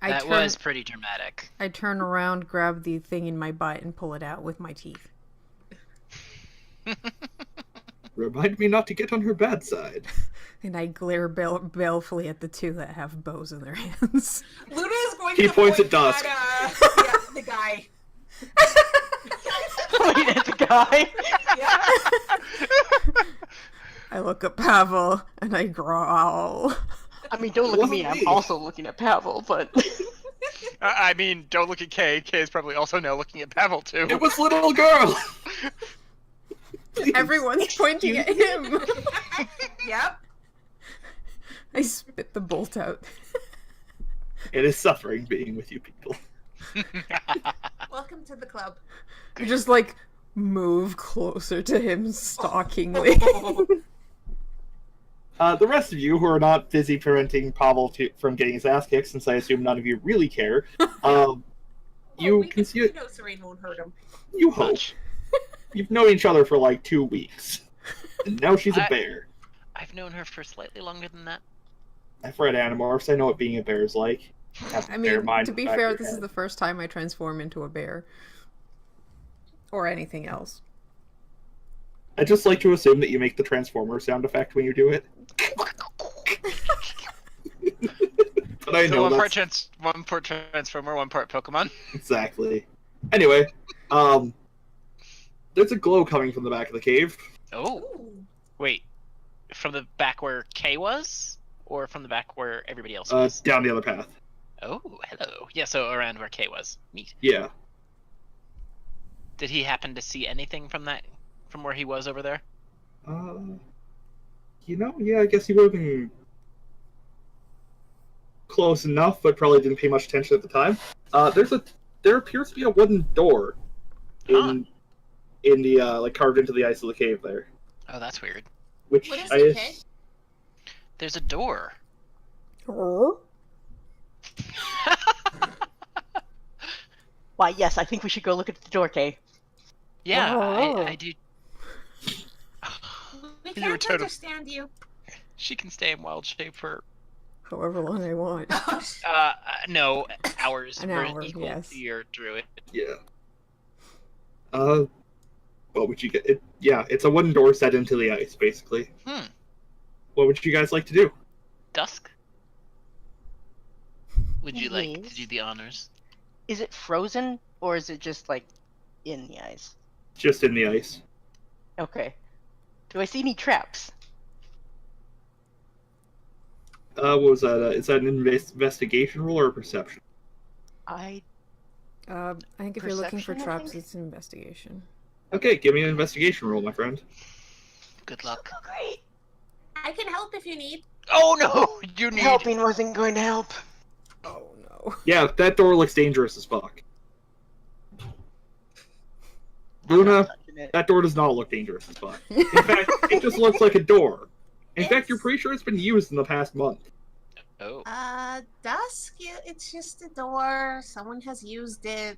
That was pretty dramatic. I turn around, grab the thing in my butt, and pull it out with my teeth. Remind me not to get on her bad side. And I glare balefully at the two that have bows in their hands. Luna is going He to points point at Dusk. yeah, the guy. Point at the guy. Yeah. I look at Pavel, and I growl. I mean, don't look at me. I'm also looking at Pavel, but I mean, don't look at Kay. Kay is probably also now looking at Pavel, too. It was little girl! Please. Everyone's pointing at him. Yep. I spit the bolt out. It is suffering being with you people. Welcome to the club. I just, like, move closer to him stalkingly. The rest of you who are not busy preventing Pavel from getting his ass kicked, since I assume none of you really care, you can see it. We know Serene won't hurt him. You hope. You've known each other for like 2 weeks. And now she's a bear. I've known her for slightly longer than that. I've read Animorphs. I know what being a bear is like. I mean, to be fair, this is the first time I transform into a bear. Or anything else. I just like to assume that you make the Transformer sound effect when you do it. But I So know one that's... part Transformer, one part Pokemon. Exactly. Anyway, there's a glow coming from the back of the cave. Oh, Ooh. wait. From the back where Kay was? Or from the back where everybody else was? Down the other path. Oh, hello. Yeah, so around where Kay was. Neat. Yeah. Did he happen to see anything from where he was over there? Yeah, I guess he would have been close enough, but probably didn't pay much attention at the time. There appears to be a wooden door in the like carved into the ice of the cave there. Oh, that's weird. Which What is it, Kay? There's a door. why, yes, I think we should go look at the door, Kay. Yeah, Oh. I do. We You're can't totem. understand you. She can stay in wild shape for However long I want. no hours. An We're hour, equal yes. to your druid. Yeah. What would you get? It's a wooden door set into the ice, basically. What would you guys like to do? Dusk. Would you like to Yes. do the honors? Is it frozen, or is it just, like, in the ice? Just in the ice. Okay. Do I see any traps? What was that? Is that an investigation roll or a perception? I I think if you're looking for Perception, I traps, think? it's an investigation. Okay, give me an investigation roll, my friend. Good luck. Oh, great. I can help if you need. Oh no! You need. Helping wasn't going to help. Oh no. Yeah, that door looks dangerous as fuck. Luna, Touching it. that door does not look dangerous as fuck. In fact, it just looks like a door. In fact, you're pretty sure it's been used in the past month. Oh. Dusk, it's just a door. Someone has used it.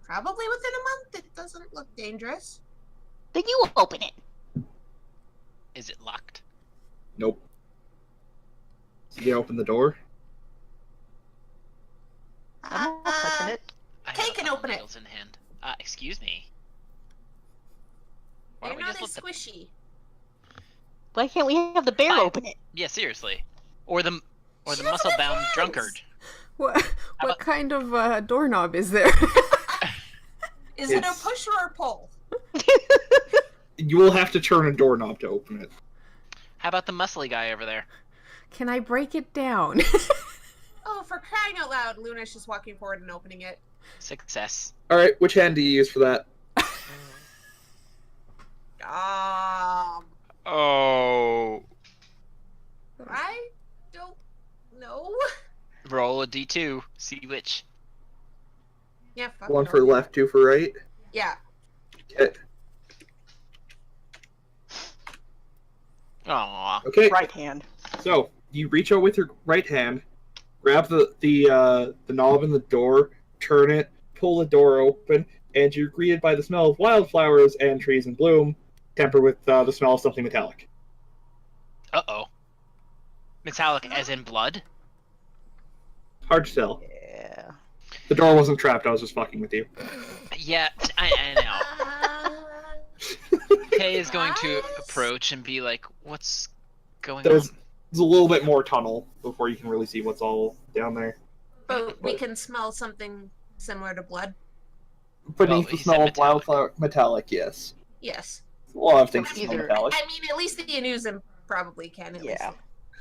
Probably within a month. It doesn't look dangerous. Then you open it. Is it locked? Nope. So you open the door? I'm not touching it. I Kay have can a open it. nails in hand. Excuse me. Why They're don't we not just as let the... squishy. Why can't we have the bear Fine. open it? Yeah, seriously. Or the She doesn't muscle-bound have drunkard. What about- kind of doorknob is there? Is it a It's- push or a pull? You will have to turn a doorknob to open it. How about the muscly guy over there? Can I break it down? Oh, for crying out loud, Luna's just walking forward and opening it. Success. Alright, which hand do you use for that? Oh. I don't know. Roll a d2. See which. Yeah, fuck One it, for I'll- left, two for right? Yeah. Okay. Aww. Okay, Right hand. so you reach out with your right hand, grab the knob in the door, turn it, pull the door open, and you're greeted by the smell of wildflowers and trees in bloom, tempered with the smell of something metallic. Uh-oh. Metallic as in blood? Hard to tell. Yeah. The door wasn't trapped, I was just fucking with you. Yeah, I know. Kay is going to approach and be like, what's going There's on? a little bit more tunnel before you can really see what's all down there. But we can smell something similar to blood. Beneath Well, the he smell said of wildflower, metallic, yes. Yes. A lot of things Either- smell metallic. I mean, at least the Anusim probably can. At Yeah.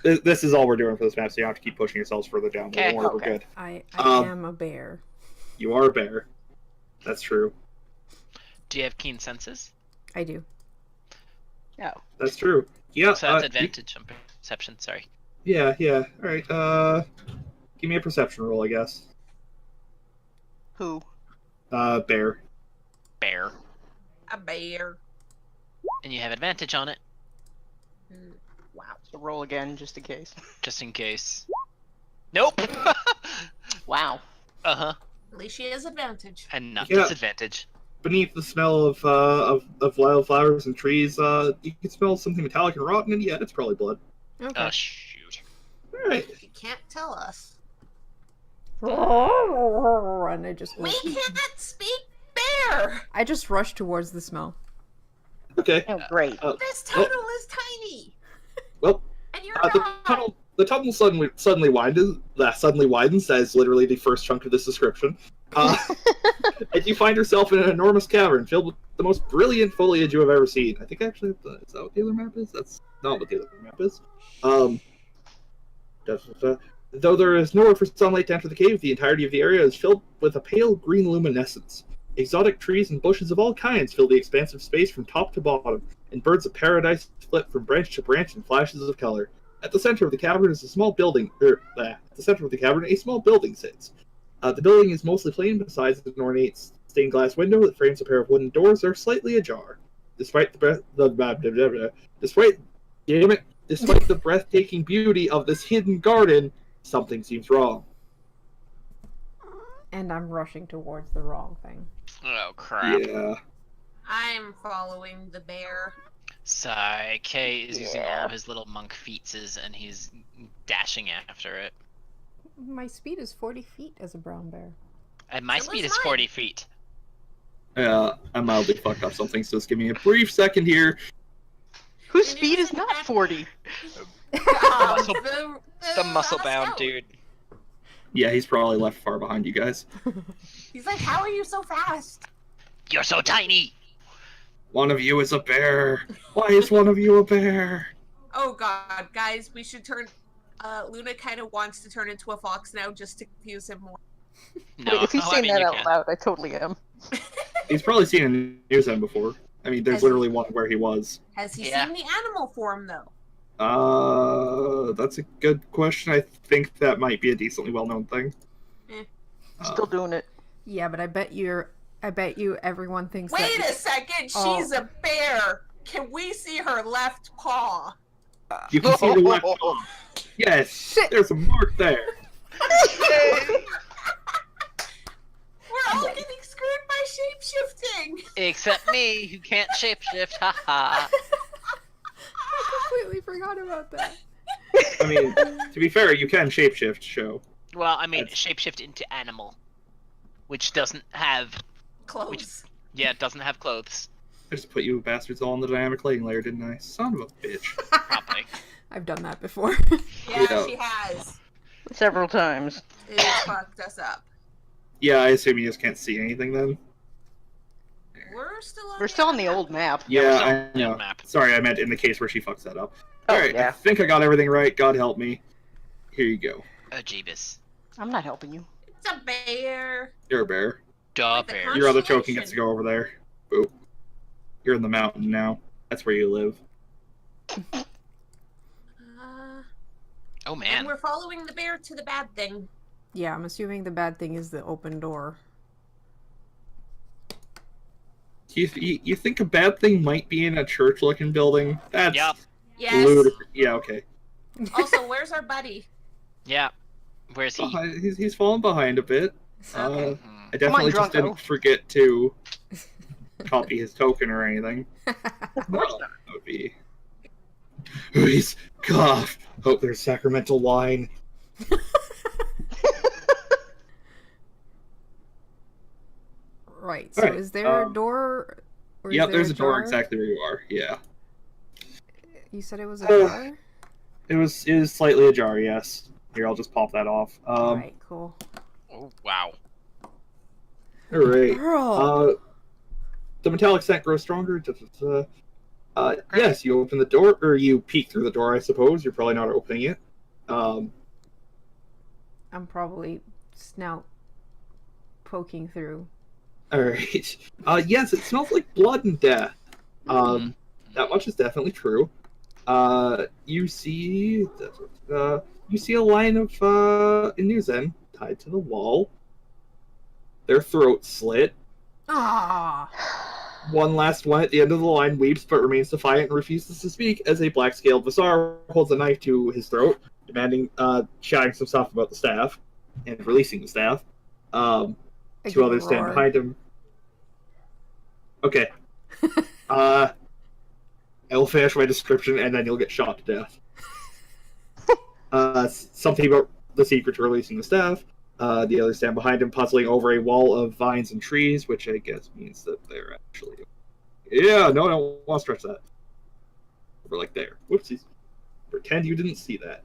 This is all we're doing for this map, so you don't have to keep pushing yourselves further down. Okay. Don't worry, we're Okay. good. I Um, am a bear. You are a bear. That's true. Do you have keen senses? I do. Oh. That's true. Yeah. So that's advantage on perception, sorry. Yeah. All right. Give me a perception roll, I guess. Who? Bear. Bear. A bear. And you have advantage on it, Wow. So roll again, just in case. just in case. Nope! Wow. Uh-huh. At least she has advantage. And not Yeah. disadvantage. Beneath the smell of wildflowers and trees, you can smell something metallic and rotten, and yeah, it's probably blood. Okay. Shoot. All right. You can't tell us. And I just We can't speak bear. I just rush towards the smell. Okay. Oh, great. This tunnel is tiny. Well, And you're the not. tunnel suddenly widens. Suddenly widens. That is literally the first chunk of this description. And you find yourself in an enormous cavern filled with the most brilliant foliage you have ever seen. I think actually, is that what the other map is? That's not what the other map is. Though there is nowhere for sunlight to enter the cave, the entirety of the area is filled with a pale green luminescence. Exotic trees and bushes of all kinds fill the expansive space from top to bottom, and birds of paradise flit from branch to branch in flashes of color. At the center of the cavern is a small building. At the center of the cavern, a small building sits. The building is mostly plain, besides an ornate stained glass window that frames a pair of wooden doors that are slightly ajar. Despite the breathtaking beauty of this hidden garden, something seems wrong. And I'm rushing towards the wrong thing. Oh, crap. Yeah. I'm following the bear. Sigh. Kay is using all Yeah. of his little monk feats and he's dashing after it. My speed is 40 feet as a brown bear. And my So speed was is mine. 40 feet. I mildly fucked up something, so just give me a brief second here. Whose And speed it is was not an 40? muscle- the The muscle the bound scout. dude. Yeah, he's probably left far behind you guys. He's like, how are you so fast? You're so tiny! One of you is a bear. Why is one of you a bear? Oh god, guys, we should turn. Luna kind of wants to turn into a fox now just to confuse him more. No, Wait, if he's oh, I saying mean, that you out can. loud, I totally am. He's probably seen a news end before. I mean, there's Has literally one where he was. Has he Yeah. seen the animal form though? That's a good question. I think that might be a decently well-known thing. Eh. Still doing it. Yeah, but I bet you everyone thinks Wait that a second, Oh. she's a bear. Can we see her left paw? You can see the left paw. Yes, Shit. there's a mark there. We're all getting screwed by shape-shifting. Except me, who can't shapeshift, haha. I completely forgot about that. I mean, to be fair, you can shapeshift, show. Well, I mean, That's- shapeshift into animal. Which doesn't have, Close. yeah, it doesn't have clothes, I just put you bastards all in the dynamic lighting layer, didn't I? Son of a bitch. probably. I've done that before. Yeah, Yeah. she has. Several times. It fucked us up. Yeah, I assume you just can't see anything then. We're still on. We're still on the old map. Yeah, we're Yeah, still I on the know. map. Sorry, I meant in the case where she fucks that up. Oh, Alright, I yeah. think I got everything right. God help me. Here you go. Oh, Jeebus. I'm not helping you. It's a bear. You're a bear. Duh, Like the bear. Your other token gets to go over there. Boop. You're in the mountain now. That's where you live. Uh, Oh, and man. we're following the bear to the bad thing. Yeah, I'm assuming the bad thing is the open door. You think a bad thing might be in a church-looking building? That's Yup. Yes. Yeah, okay. Also, where's our buddy? Yeah. Where's he? He's fallen behind a bit. Okay. I definitely just Drunko. didn't forget to copy his token or anything. Of course not. That would be. Please, cough. Hope there's sacramental wine. Right. So Alright, is there a door? Or is Yep, there there's a door jar? exactly where you are. Yeah. You said it was a jar? It is slightly ajar, yes. Here, I'll just pop that off. Alright, cool. Oh, wow. Alright. Girl! The metallic scent grows stronger. Yes, you open the door, or you peek through the door, I suppose. You're probably not opening it. I'm probably snout poking through. Alright. Yes, it smells like blood and death. That much is definitely true. You see a line of Inuzen tied to the wall. Their throats slit. Ah! One last one at the end of the line weeps but remains defiant and refuses to speak as a black-scaled Vasar holds a knife to his throat, shouting some stuff about the staff and releasing the staff. Two others stand behind him. Okay. I will finish my description and then you'll get shot to death. Something about the secret to releasing the staff. The others stand behind him, puzzling over a wall of vines and trees, which I guess means that they're actually... Yeah, no, I don't want to stretch that. Over like there. Whoopsies. Pretend you didn't see that.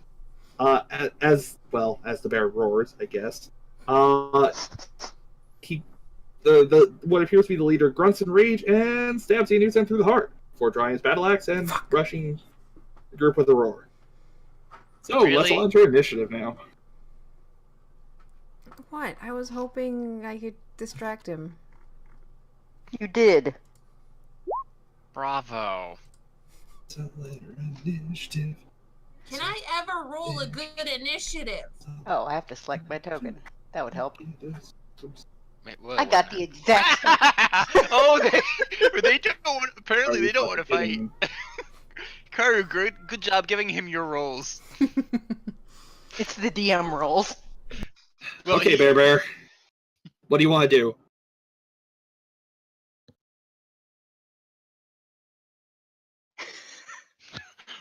As the bear roars, I guess. What appears to be the leader grunts in rage and stabs the Inuzen through the heart before drawing his battle axe and rushing the group with a roar. So, let's all enter initiative now. What? I was hoping I could distract him. You did. Bravo. Initiative. Can I ever roll a good initiative? Oh, I have to select my token. That would help. Wait, whoa, I got the exact. Oh, they don't. Apparently, they don't want to fight. Karu, good job giving him your roles. It's the DM rolls. Well, Okay, Bear. What do you want to do?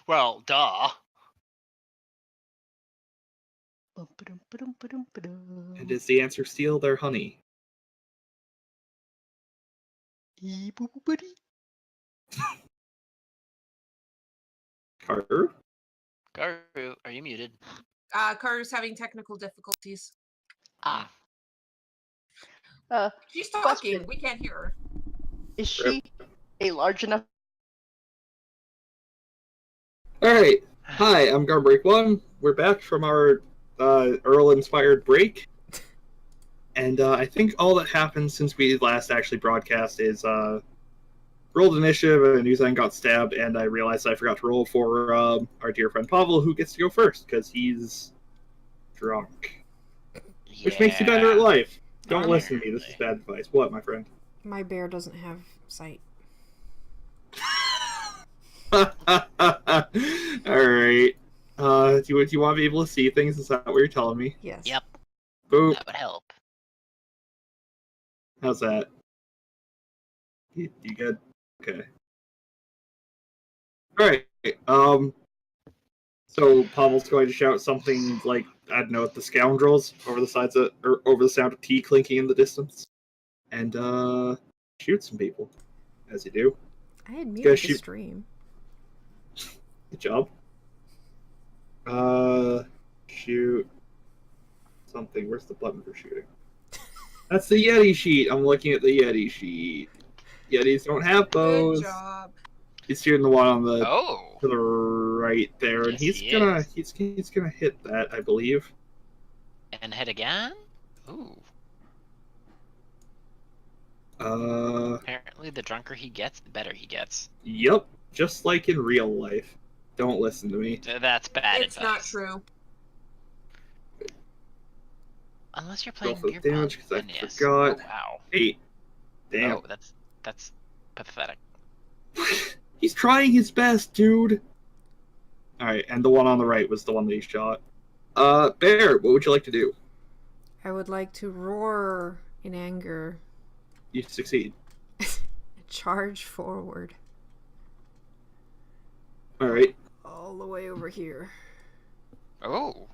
Well, duh. And is the answer steal their honey? Carter? Karu, are you muted? Carter's having technical difficulties. Ah. She's talking. We can't hear her. Is she a large enough? Alright. Hi, I'm Garbreak One. We're back from our Earl-inspired break. And I think all that happened since we last actually broadcast is rolled initiative and Inuzen got stabbed, and I realized I forgot to roll for our dear friend Pavel, who gets to go first, because he's drunk. Yeah. Which makes you better at life. Don't listen to me, this is bad advice. What, my friend? My bear doesn't have sight. Alright. Do you want to be able to see things? Is that what you're telling me? Yes. Yep. Boop. That would help. How's that? You good? Okay. Alright. So Pavel's going to shout something like, I don't know, at the scoundrels over the sound of tea clinking in the distance. And shoot some people. As you do. I had muted the shoot. stream. Good job. Shoot something. Where's the button for shooting? That's the Yeti sheet. I'm looking at the Yeti sheet. Yetis don't have bows. Good job. He's shooting the one on the Oh. to the right there, and Yes, he's gonna hit that, I believe. And hit again? Ooh. Apparently, the drunker he gets, the better he gets. Yep, just like in real life. Don't listen to me. That's bad It's advice. not true. Unless you're Roll playing for beer damage, pong, 'cause I then yes. forgot. Oh, wow. 8. Damn. Oh, that's pathetic. He's trying his best, dude. Alright, and the one on the right was the one that he shot. Bear, what would you like to do? I would like to roar in anger. You succeed. Charge forward. Alright. All the way over here. Oh.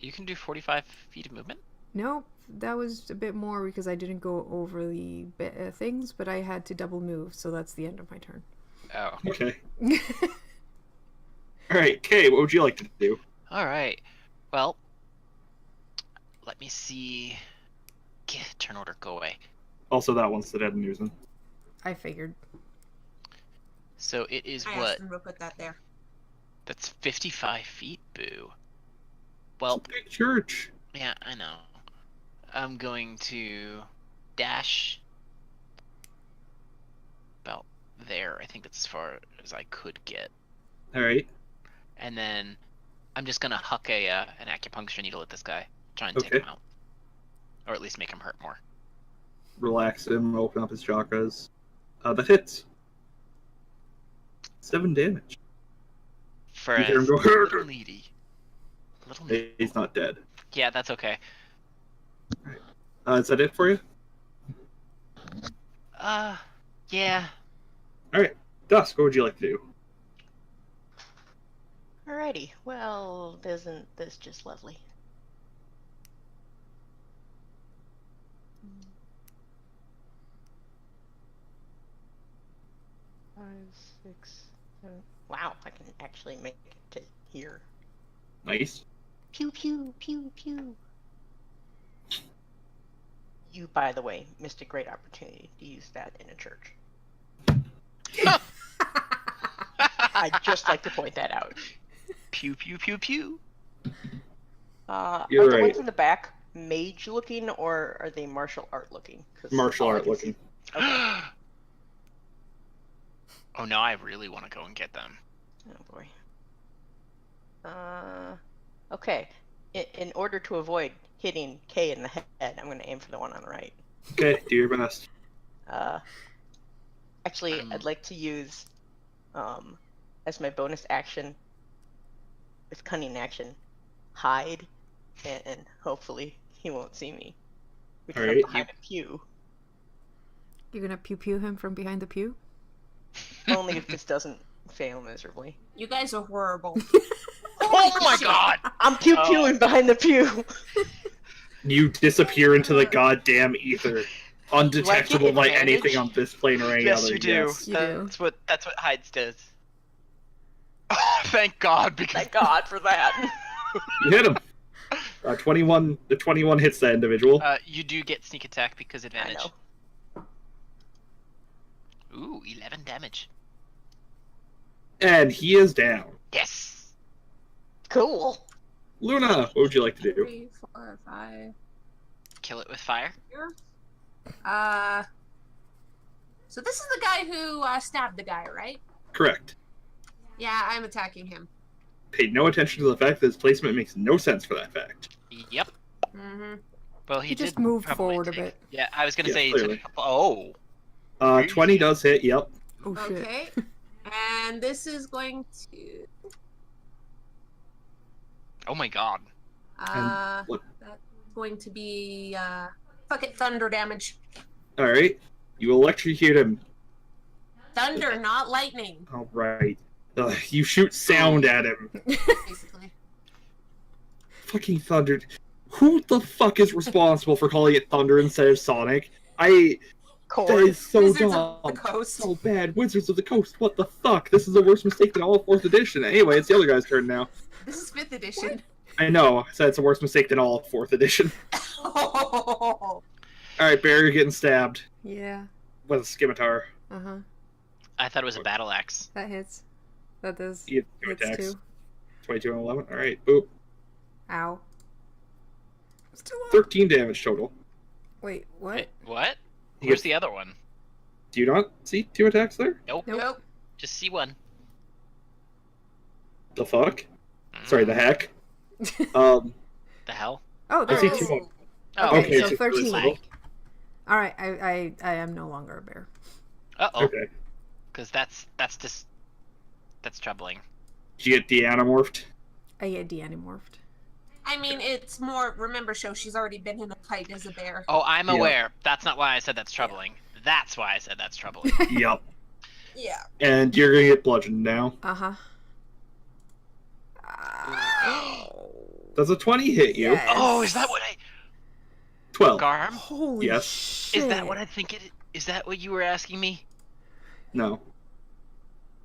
You can do 45 feet of movement? Nope, that was a bit more because I didn't go over the things, but I had to double move, so that's the end of my turn. Oh. Okay. Alright, Kay, what would you like to do? Alright. Well, let me see. Turn order, go away. Also, that one's the dead newsman. I figured. So it is I what? asked him to put that there. That's 55 feet, boo. Well, Big church. yeah, I know. I'm going to dash about there. I think that's as far as I could get. Alright. And then I'm just gonna huck an acupuncture needle at this guy. Try and take Okay. him out. Or at least make him hurt more. Relax him, open up his chakras. That hits. 7 damage. For You a hear him go, little needy. Little needy. He's not dead. Yeah, that's okay. Is that it for you? Yeah. Alright. Dusk, what would you like to do? Alrighty. Well, isn't this just lovely? Five, 6, 7. Wow, I can actually make it to here. Nice. Pew pew pew pew. You, by the way, missed a great opportunity to use that in a church. I'd just like to point that out. Pew pew pew pew. Are You're the right. ones in the back mage looking, or are they martial art looking? 'Cause Martial all I art can looking. see- Okay. Oh, now I really want to go and get them. Oh boy. Okay. In order to avoid hitting K in the head, I'm going to aim for the one on the right. Okay, do your best. Actually, I'd like to use, as my bonus action, with cunning action, hide, and hopefully he won't see me. Because I'm Alright. behind a pew. You're gonna pew pew him from behind the pew? Only if this doesn't fail miserably. You guys are horrible. Oh my god! I'm pew pewing behind the pew. You disappear into the goddamn ether. Undetectable by advantage? anything on this plane or any Yes, other. you do. Yes. You do. That's what hides does. Oh, thank God, because Thank God for that. You hit him. 21. The 21 hits that individual. you do get sneak attack because I advantage. know. Ooh, 11 damage. And he is down. Yes. Cool. Luna, what would you like to do? 3, 4, 5. Kill it with fire. Here. So this is the guy who stabbed the guy, right? Correct. Yeah, I'm attacking him. Paid no attention to the fact that his placement makes no sense for that fact. Yep. Mm-hmm. Well, He he just did moved probably forward a take- bit. Yeah, I was gonna Yeah, say he took a clearly. couple. Oh. 20 does hit, yep. Oh shit. Okay. And this is going to Oh my God. what- that's going to be fuck it, thunder damage. Alright. You electrocute him. Thunder, not lightning, Alright. You shoot sound at him. basically. Fucking thunder. Who the fuck is responsible for calling it thunder instead of Sonic? That Core. is so Wizards dumb. of the Coast. So bad. Wizards of the Coast, what the fuck? This is the worst mistake in all of 4th edition. Anyway, it's the other guy's turn now. This is 5th edition. I know, I said it's the worst mistake in all of 4th edition. Oh. Alright, Bear, you're getting stabbed Yeah. with a scimitar. Uh-huh. I thought it was a battle axe. That hits. That does. You have 2 Hits attacks. too. 22 and 11. Alright, boop. Ow. Still up. 13 damage total. Wait, what? Wait, what? He Where's gets- the other one? Do you not see 2 attacks there? Nope. Nope. Nope. Just see one. The fuck? Mm. Sorry, the heck. The hell? Oh, I there see it is. 2. Oh, Okay, so so 13. really Alright, I am no longer a bear. Uh oh. Okay. Because that's troubling. Did you get de-anamorphed? I get de-animorphed. I mean, it's more. Remember, she's already been in a fight as a bear. Oh, I'm Yeah. aware. That's not why I said that's troubling. That's why I said that's troubling. Yep. Yeah. And you're gonna get bludgeoned now. Uh-huh. Does a 20 hit you? Yes. Oh, is that what I... 12. Garm? Holy Yes. shit. Is that what I think it is? Is that what you were asking me? No.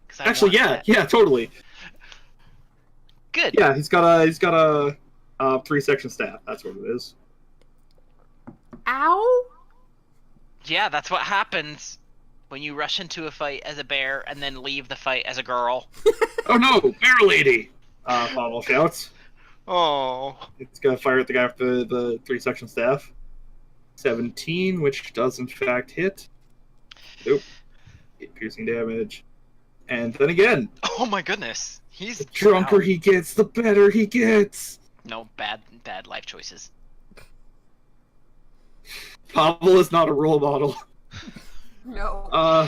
'Cause I Actually, want yeah, that. yeah, totally. Good. Yeah, he's got a 3-section staff. That's what it is. Ow? Yeah, that's what happens when you rush into a fight as a bear and then leave the fight as a girl. Oh no, bear lady! Pavel shouts. Oh. It's gonna fire at the guy with the 3-section staff. 17, which does in fact hit. Nope. 8 piercing damage. And then again, Oh my goodness. He's the drunker he gets, the better he gets. No, bad life choices. Pavel is not a role model. No.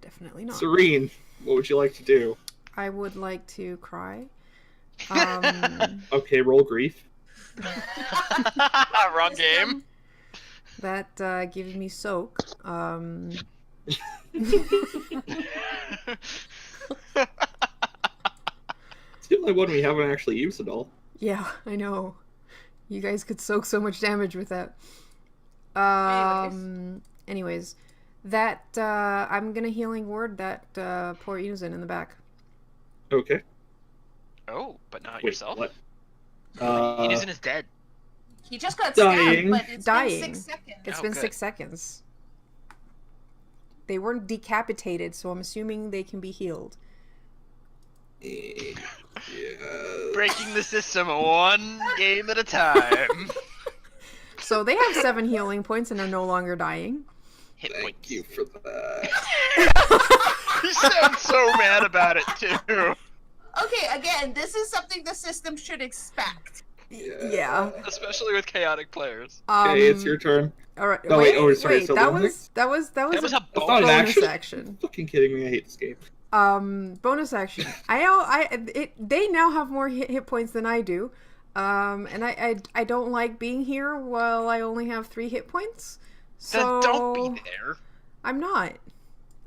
Definitely not. Serene, what would you like to do? I would like to cry. Okay, roll grief. Wrong game. That gives me soak. It's the only one we haven't actually used at all. Yeah, I know. You guys could soak so much damage with that. Anyways, that I'm gonna healing word that poor Inuzen in the back. Okay. Oh, but not Wait, yourself. what? Inuzen is dead. He just got Dying. stabbed, but it's Dying. been 6 seconds. It's Oh, been good. 6 seconds. They weren't decapitated, so I'm assuming they can be healed. Yeah. Breaking the system one game at a time. So they have 7 healing points and are no longer dying. Hit Thank points. you for that. You sound so mad about it too. Okay, again, this is something the system should expect. Yeah. Especially with chaotic players. Okay, it's your turn. All right. Oh, wait, oh, sorry, wait. so That the was That was a That's not an bonus action. action. Fucking kidding me, I hate this game. Bonus action. They now have more hit points than I do. And I don't like being here while I only have 3 hit points. So Then don't be there. I'm not.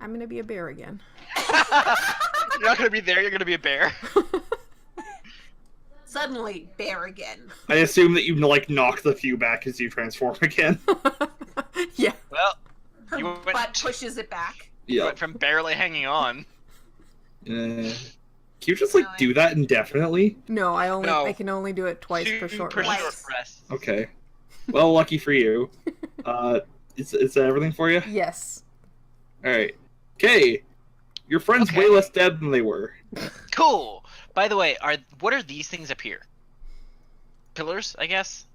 I'm gonna be a bear again. You're not gonna be there. You're gonna be a bear. Suddenly, bear again. I assume that you knock the few back as you transform again. Yeah. Well, Her You went- butt pushes it back. you Yeah. went from barely hanging on. Can you just do that indefinitely? No, No. I can only do it twice per short per rest. short rest. Okay. Well, lucky for you. Is that everything for you? Yes. Alright. Okay. Your friend's Okay. way less dead than they were. Cool. By the way, what are these things up here? Pillars, I guess.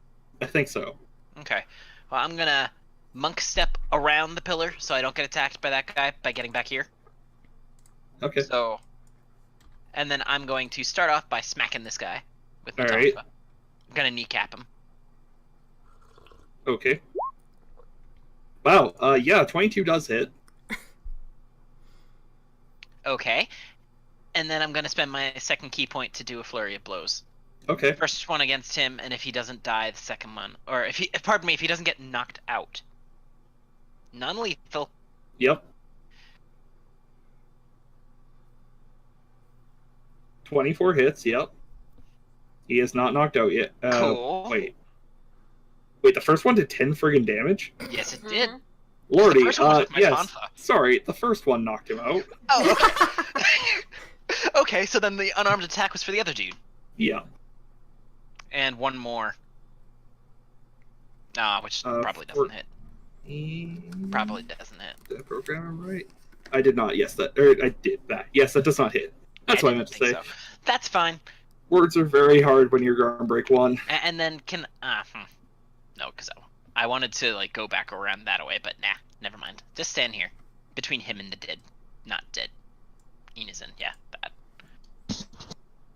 I think so. Okay. Well, I'm gonna monk step around the pillar so I don't get attacked by that guy by getting back here. Okay. So, and then I'm going to start off by smacking this guy with my Alright. tonfa. I'm gonna kneecap him. Okay. Wow, yeah, 22 does hit. Okay. And then I'm gonna spend my second key point to do a flurry of blows. Okay. First one against him, and if he doesn't die, the second one, or if he doesn't get knocked out. Non-lethal. Yep. 24 hits, yep. He is not knocked out yet. Cool. Wait, the first one did 10 friggin' damage? Yes, it did. Mhm. Lordy, The first one was with my yes. tonfa. Sorry, the first one knocked him out. Oh, okay. Okay, so then the unarmed attack was for the other dude. Yeah. And one more. Which probably for- doesn't hit. Probably doesn't hit. Did I program him right? I did not. Yes, I did that. Yes, that does not hit. That's what I meant to say. So. That's fine. Words are very hard when you're going to break one. And then can no, because I wanted to go back around that way, but nah, never mind. Just stand here, between him and the dead, not dead. Inuzen, yeah, bad.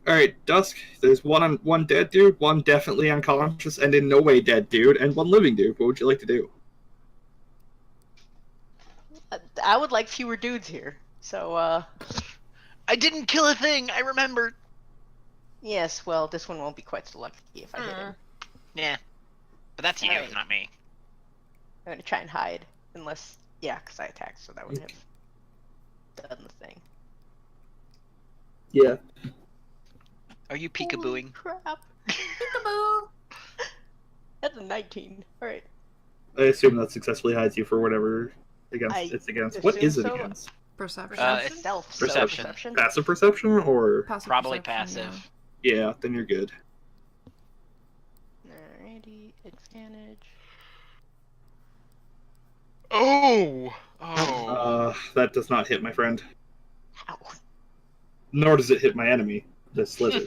Alright, Dusk, there's one dead dude, one definitely unconscious and in no way dead dude, and one living dude. What would you like to do? I would like fewer dudes here. So, I didn't kill a thing. I remembered. Yes, well, this one won't be quite so lucky if I hit him. Yeah, but that's you, Alright. not me. I'm gonna try and hide, unless, yeah, because I attacked, so that would have done the thing. Yeah. Are you peekabooing? Crap. Peekaboo. That's a 19. Alright. I assume that successfully hides you for whatever it's against. What is it assume so. against? Perception. It's Stealth. perception. Perception. Passive perception or? Passive Probably perception, passive. Yeah, then you're good. Alrighty, advantage. Oh! That does not hit my friend. Ow. Nor does it hit my enemy, the slither.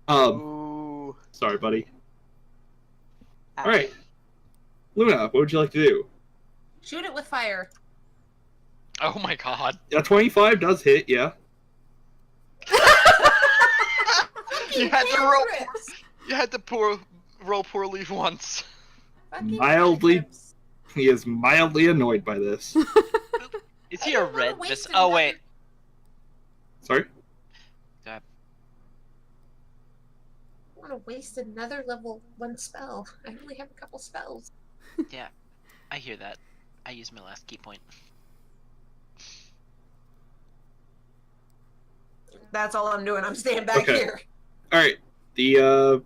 Ooh. Sorry, buddy. Ouch. Alright. Luna, what would you like to do? Shoot it with fire. Oh my god. A 25 does hit, yeah. You had to roll. You had to roll poor leave once. Fucking Mildly. cantrips. He is mildly annoyed by this. Is I he a don't wanna red? waste Just another- wait. Sorry? I want to waste another level 1 spell. I only have a couple spells. Yeah, I hear that. I used my last key point. That's all I'm doing. I'm staying back Okay. here. Alright. The,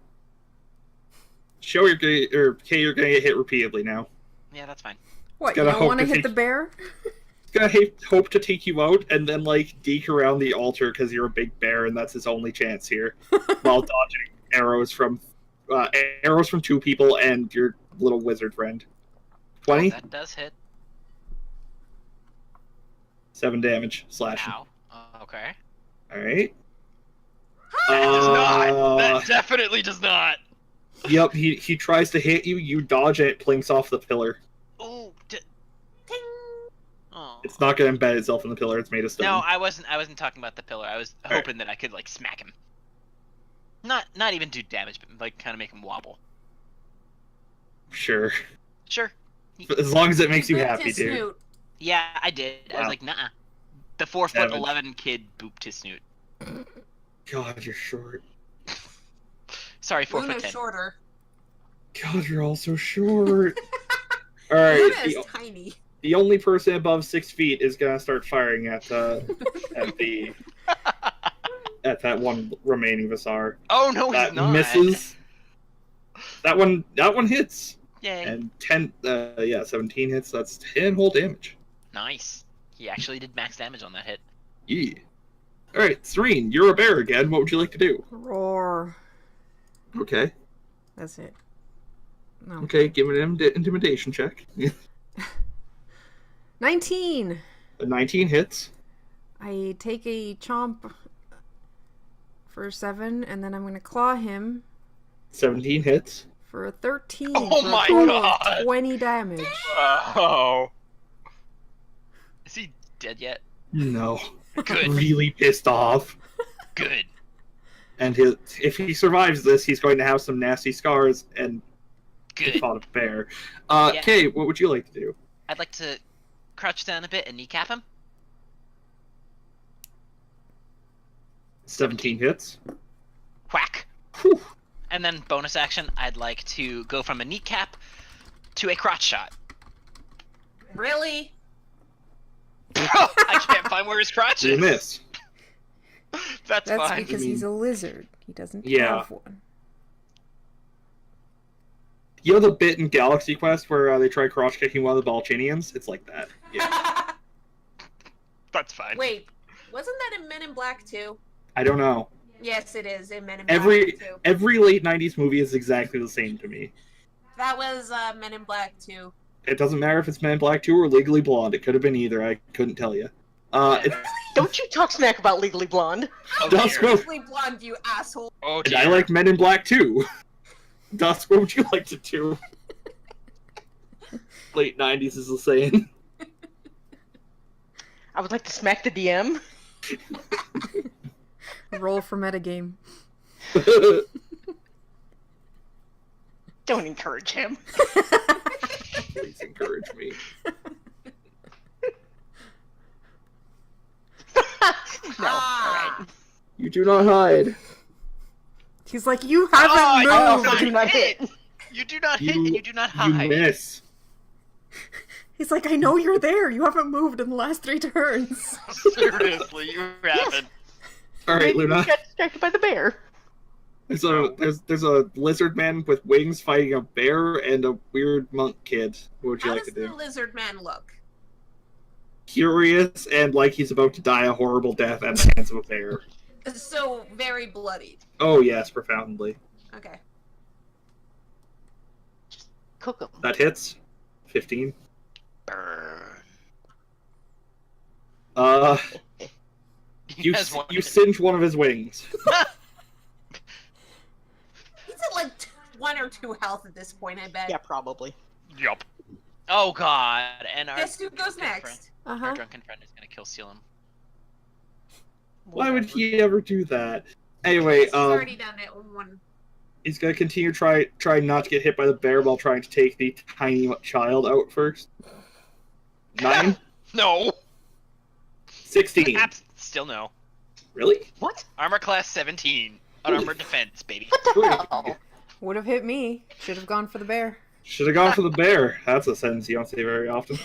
show you're gonna, or Kay, you're gonna get hit repeatedly now. Yeah, that's fine. What, you Gotta don't hope want to to hit the take- bear? He's gonna hope to take you out and then, like, deke around the altar because you're a big bear and that's his only chance here. While dodging arrows from 2 people and your little wizard friend. 20? That does hit. 7 damage. Slashing. Ow. Okay. Alright. That does not. That definitely does not. Yep, he tries to hit you, you dodge and it plinks off the pillar. Ooh. Ting. Oh. It's not gonna embed itself in the pillar, it's made of stone. No, I wasn't talking about the pillar. I was hoping that I could like smack him. Not even do damage, but like kind of make him wobble. Sure. Sure. As long as it makes you Booped happy, his dude. snoot. Yeah, I did. I was Wow. like, nah. The 4'11" kid booped his snoot. God, you're short. Sorry, 4'10". Luna's shorter. God, you're all so short. Alright, Luna is tiny. the only person above 6 feet is gonna start firing at that one remaining Visar. Oh no, That he's not. misses. That one hits. Yay. And 17 hits, that's 10 whole damage. Nice. He actually did max damage on that hit. Yeah. Alright, Serene, you're a bear again. What would you like to do? Roar. Okay. That's it. No. Okay, give it an intimidation check. 19! A 19 hits. I take a chomp for 7, and then I'm going to claw him 17 hits. for a 13. Oh for a my total of God. 20 damage. Oh. Is he dead yet? No. Good. Really pissed off. Good. And if he survives this, he's going to have some nasty scars and Good. fought a bear. Yeah. Kay, what would you like to do? I'd like to crouch down a bit and kneecap him. 17 hits. Whack. Whew. And then bonus action, I'd like to go from a kneecap to a crotch shot. Really? I can't find where his crotch You is. miss. That's That's fine. because he's a lizard. He doesn't Yeah. have one. You know the bit in Galaxy Quest where they try crotch kicking one of the Balchinians? It's like that. Yeah. That's fine. Wait, wasn't that in Men in Black 2? I don't know. Yes, it is in Men in Every Black 2. every late 90s movie is exactly the same to me. That was Men in Black 2. It doesn't matter if it's Men in Black 2 or Legally Blonde. It could have been either. I couldn't tell you. Don't you talk smack about Legally Blonde. Oh, Dusk, dear. what- Legally Blonde, you asshole. Oh, and dear. I like Men in Black 2. Dusk, what would you like to do? Late 90s is the saying. I would like to smack the DM. Roll for metagame. Don't encourage him. Please encourage me. No. Ah. Alright. You do not hide. He's like, you haven't Oh, moved. you Oh, do not hit. You do not hit, and you do not You hide. miss. He's like, I know you're there. You haven't moved in the last 3 turns. Seriously, you haven't. All right, Maybe Luna. you got distracted by the bear. There's a lizard man with wings fighting a bear and a weird monk kid. What would you How like does to the do? lizard man look? Curious and like he's about to die a horrible death at the hands of a bear. So very bloodied. Oh yes, profoundly. Okay. Cook him. That hits. 15. Burn. He You has one. you singe one of his wings. He's at like 1 or 2 health at this point, I bet. Yeah, probably. Yup. Oh god, and our Guess who goes drunken next? friend- Uh-huh. Our drunken friend is gonna kill seal him. Why would he ever do that? Anyway, He's already done it one. he's gonna continue try not to get hit by the bear while trying to take the tiny child out first. 9, No. 16. Still no. Really? What? Armor class 17. Unarmored defense, baby. What the Wait. hell? Would have hit me. Should have gone for the bear. Should have gone for the bear. That's a sentence you don't say very often.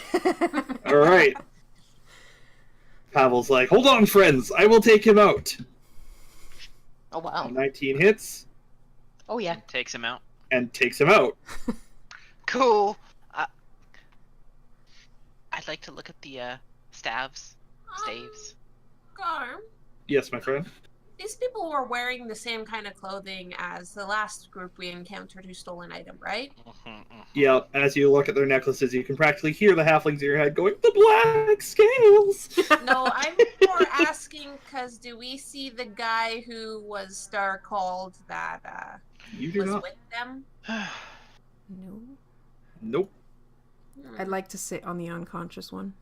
All right. Pavel's like, hold on, friends. I will take him out. Oh wow. 19 hits Oh yeah. Takes him out. and takes him out. Cool. I'd like to look at the staves. Garm, Yes, my friend. these people were wearing the same kind of clothing as the last group we encountered who stole an item, right? Yeah, as you look at their necklaces, you can practically hear the halflings in your head going, the black scales! No, I'm more asking because do we see the guy who was star called that You do was not. with them? No. Nope. I'd like to sit on the unconscious one.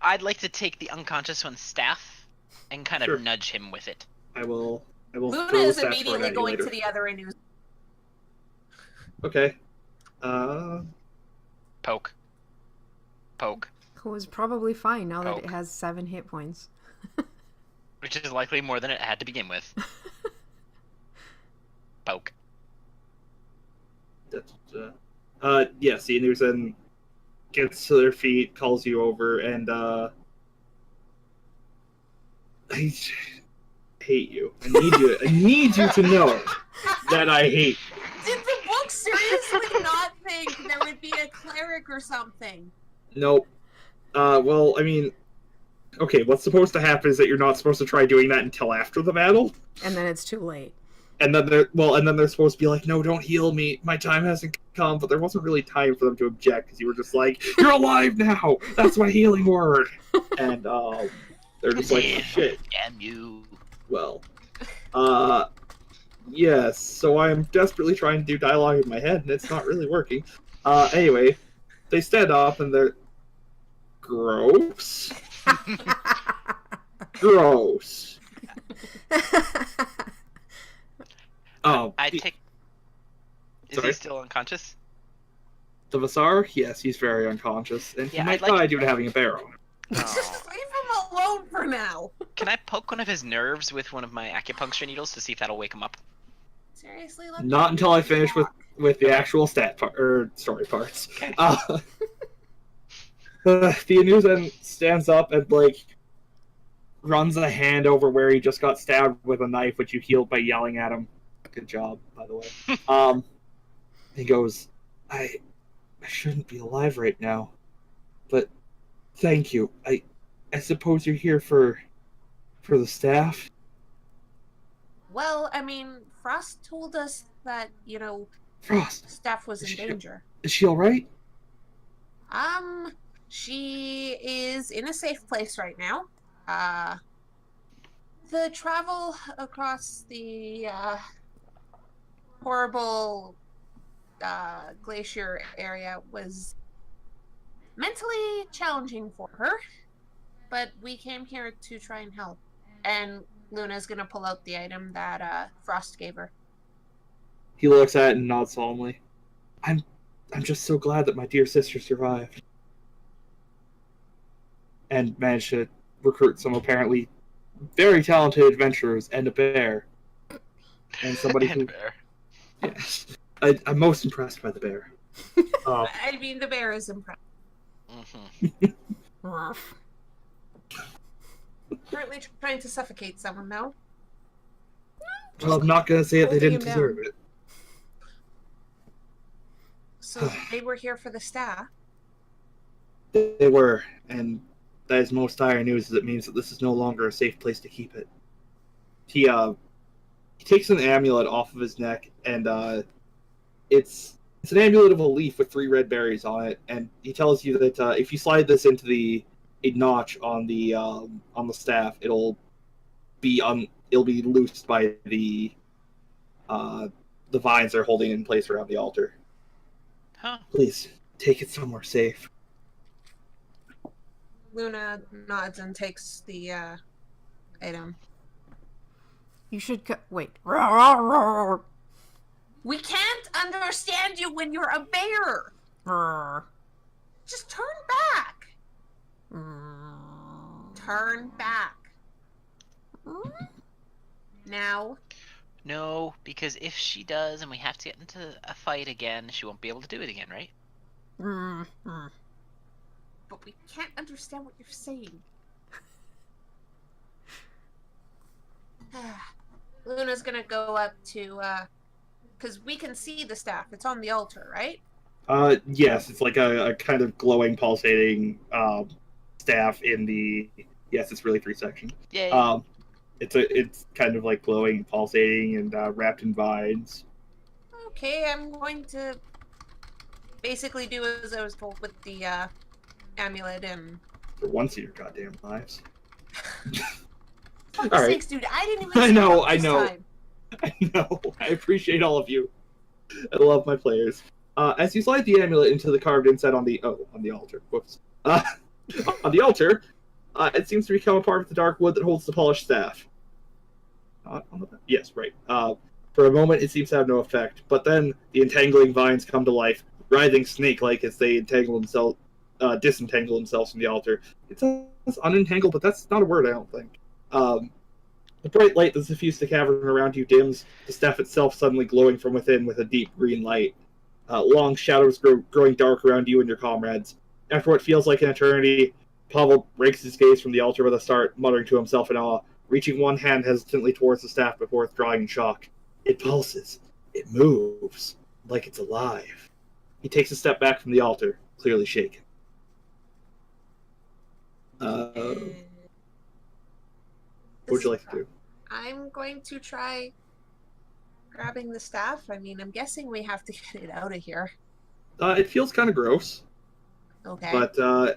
I'd like to take the unconscious one's staff and kind of Sure. nudge him with it. I will Luna throw is the staff immediately at you going later. to the other end. Okay. Poke. Poke. Who was probably fine now that it Poke. has 7 hit points. Which is likely more than it had to begin with. Poke. Yes, the Inuzen gets to their feet, calls you over, and I hate you. I need you to know that I hate you. Did the book seriously not think there would be a cleric or something? Nope. Well, I mean, okay, what's supposed to happen is that you're not supposed to try doing that until after the battle. And then it's too late. And then they're supposed to be like, no, don't heal me. My time hasn't come. But there wasn't really time for them to object because you were just like, you're alive now. That's my healing word. And they're just like, shit. Damn you. Well, yes. So I'm desperately trying to do dialogue in my head, and it's not really working. Anyway, they stand up and they're gross. Gross. Oh, I take. Is Sorry? he still unconscious? the Vasar? Yes, he's very unconscious, and he Yeah, might I'd like- die due to having a bear on him. Just leave him alone for now. Can I poke one of his nerves with one of my acupuncture needles to see if that'll wake him up? Seriously, let Not me until I finish walk. with the actual story parts. Okay. The Anuzen stands up and like runs a hand over where he just got stabbed with a knife, which you healed by yelling at him. Good job, by the way. He goes, I shouldn't be alive right now, but thank you. I suppose you're here for the staff. Well, I mean, Frost told us that, Frost, staff was in She- danger. is she all right? She is in a safe place right now. The travel across the, horrible, glacier area was mentally challenging for her, but we came here to try and help. And Luna's gonna pull out the item that, Frost gave her. He looks at it and nods solemnly. I'm just so glad that my dear sister survived. And managed to recruit some apparently very talented adventurers and a bear. And somebody And who... bear. Yes. I'm most impressed by the bear. I mean, the bear is impressed. Ruff. Currently trying to suffocate someone, though. Well, I'm not going to say that they holding didn't him deserve down. it. So they were here for the staff. They were, and that is most dire news, as it means that this is no longer a safe place to keep it. He takes an amulet off of his neck, and it's an amulet of a leaf with 3 red berries on it, and he tells you that if you slide this into a notch on the staff, it'll be loosed by the vines they're holding in place around the altar. Huh. Please take it somewhere safe. Luna nods and takes the item. You should wait. Roar, roar, We can't understand you when you're a bear. roar. Just turn back. Turn back. Now. No, because if she does and we have to get into a fight again, she won't be able to do it again, right? But we can't understand what you're saying. Luna's gonna go up to, because we can see the staff. It's on the altar, right? Yes, it's like a kind of glowing, pulsating staff in the... Yes, it's really 3-sectioned. Yay. It's kind of like glowing, pulsating, and wrapped in vines. Okay, I'm going to basically do as I was told with the amulet and... For once in your goddamn lives. For All right. sakes, dude, I didn't even I say know, that I this know. time. I know. I appreciate all of you. I love my players. As you slide the amulet into the carved inside on the altar. Whoops. On the altar, it seems to become a part of the dark wood that holds the polished staff. Yes, right. For a moment, it seems to have no effect, but then the entangling vines come to life, writhing snake-like as they disentangle themselves from the altar. It says unentangle, but that's not a word, I don't think. The bright light that suffused the cavern around you dims, the staff itself suddenly glowing from within with a deep green light. Long shadows growing dark around you and your comrades. After what feels like an eternity, Pavel breaks his gaze from the altar with a start, muttering to himself in awe, reaching one hand hesitantly towards the staff before withdrawing in shock. It pulses. It moves. Like it's alive. He takes a step back from the altar, clearly shaken. What would you like to do? I'm going to try grabbing the staff. I mean, I'm guessing we have to get it out of here. It feels kind of gross, Okay. but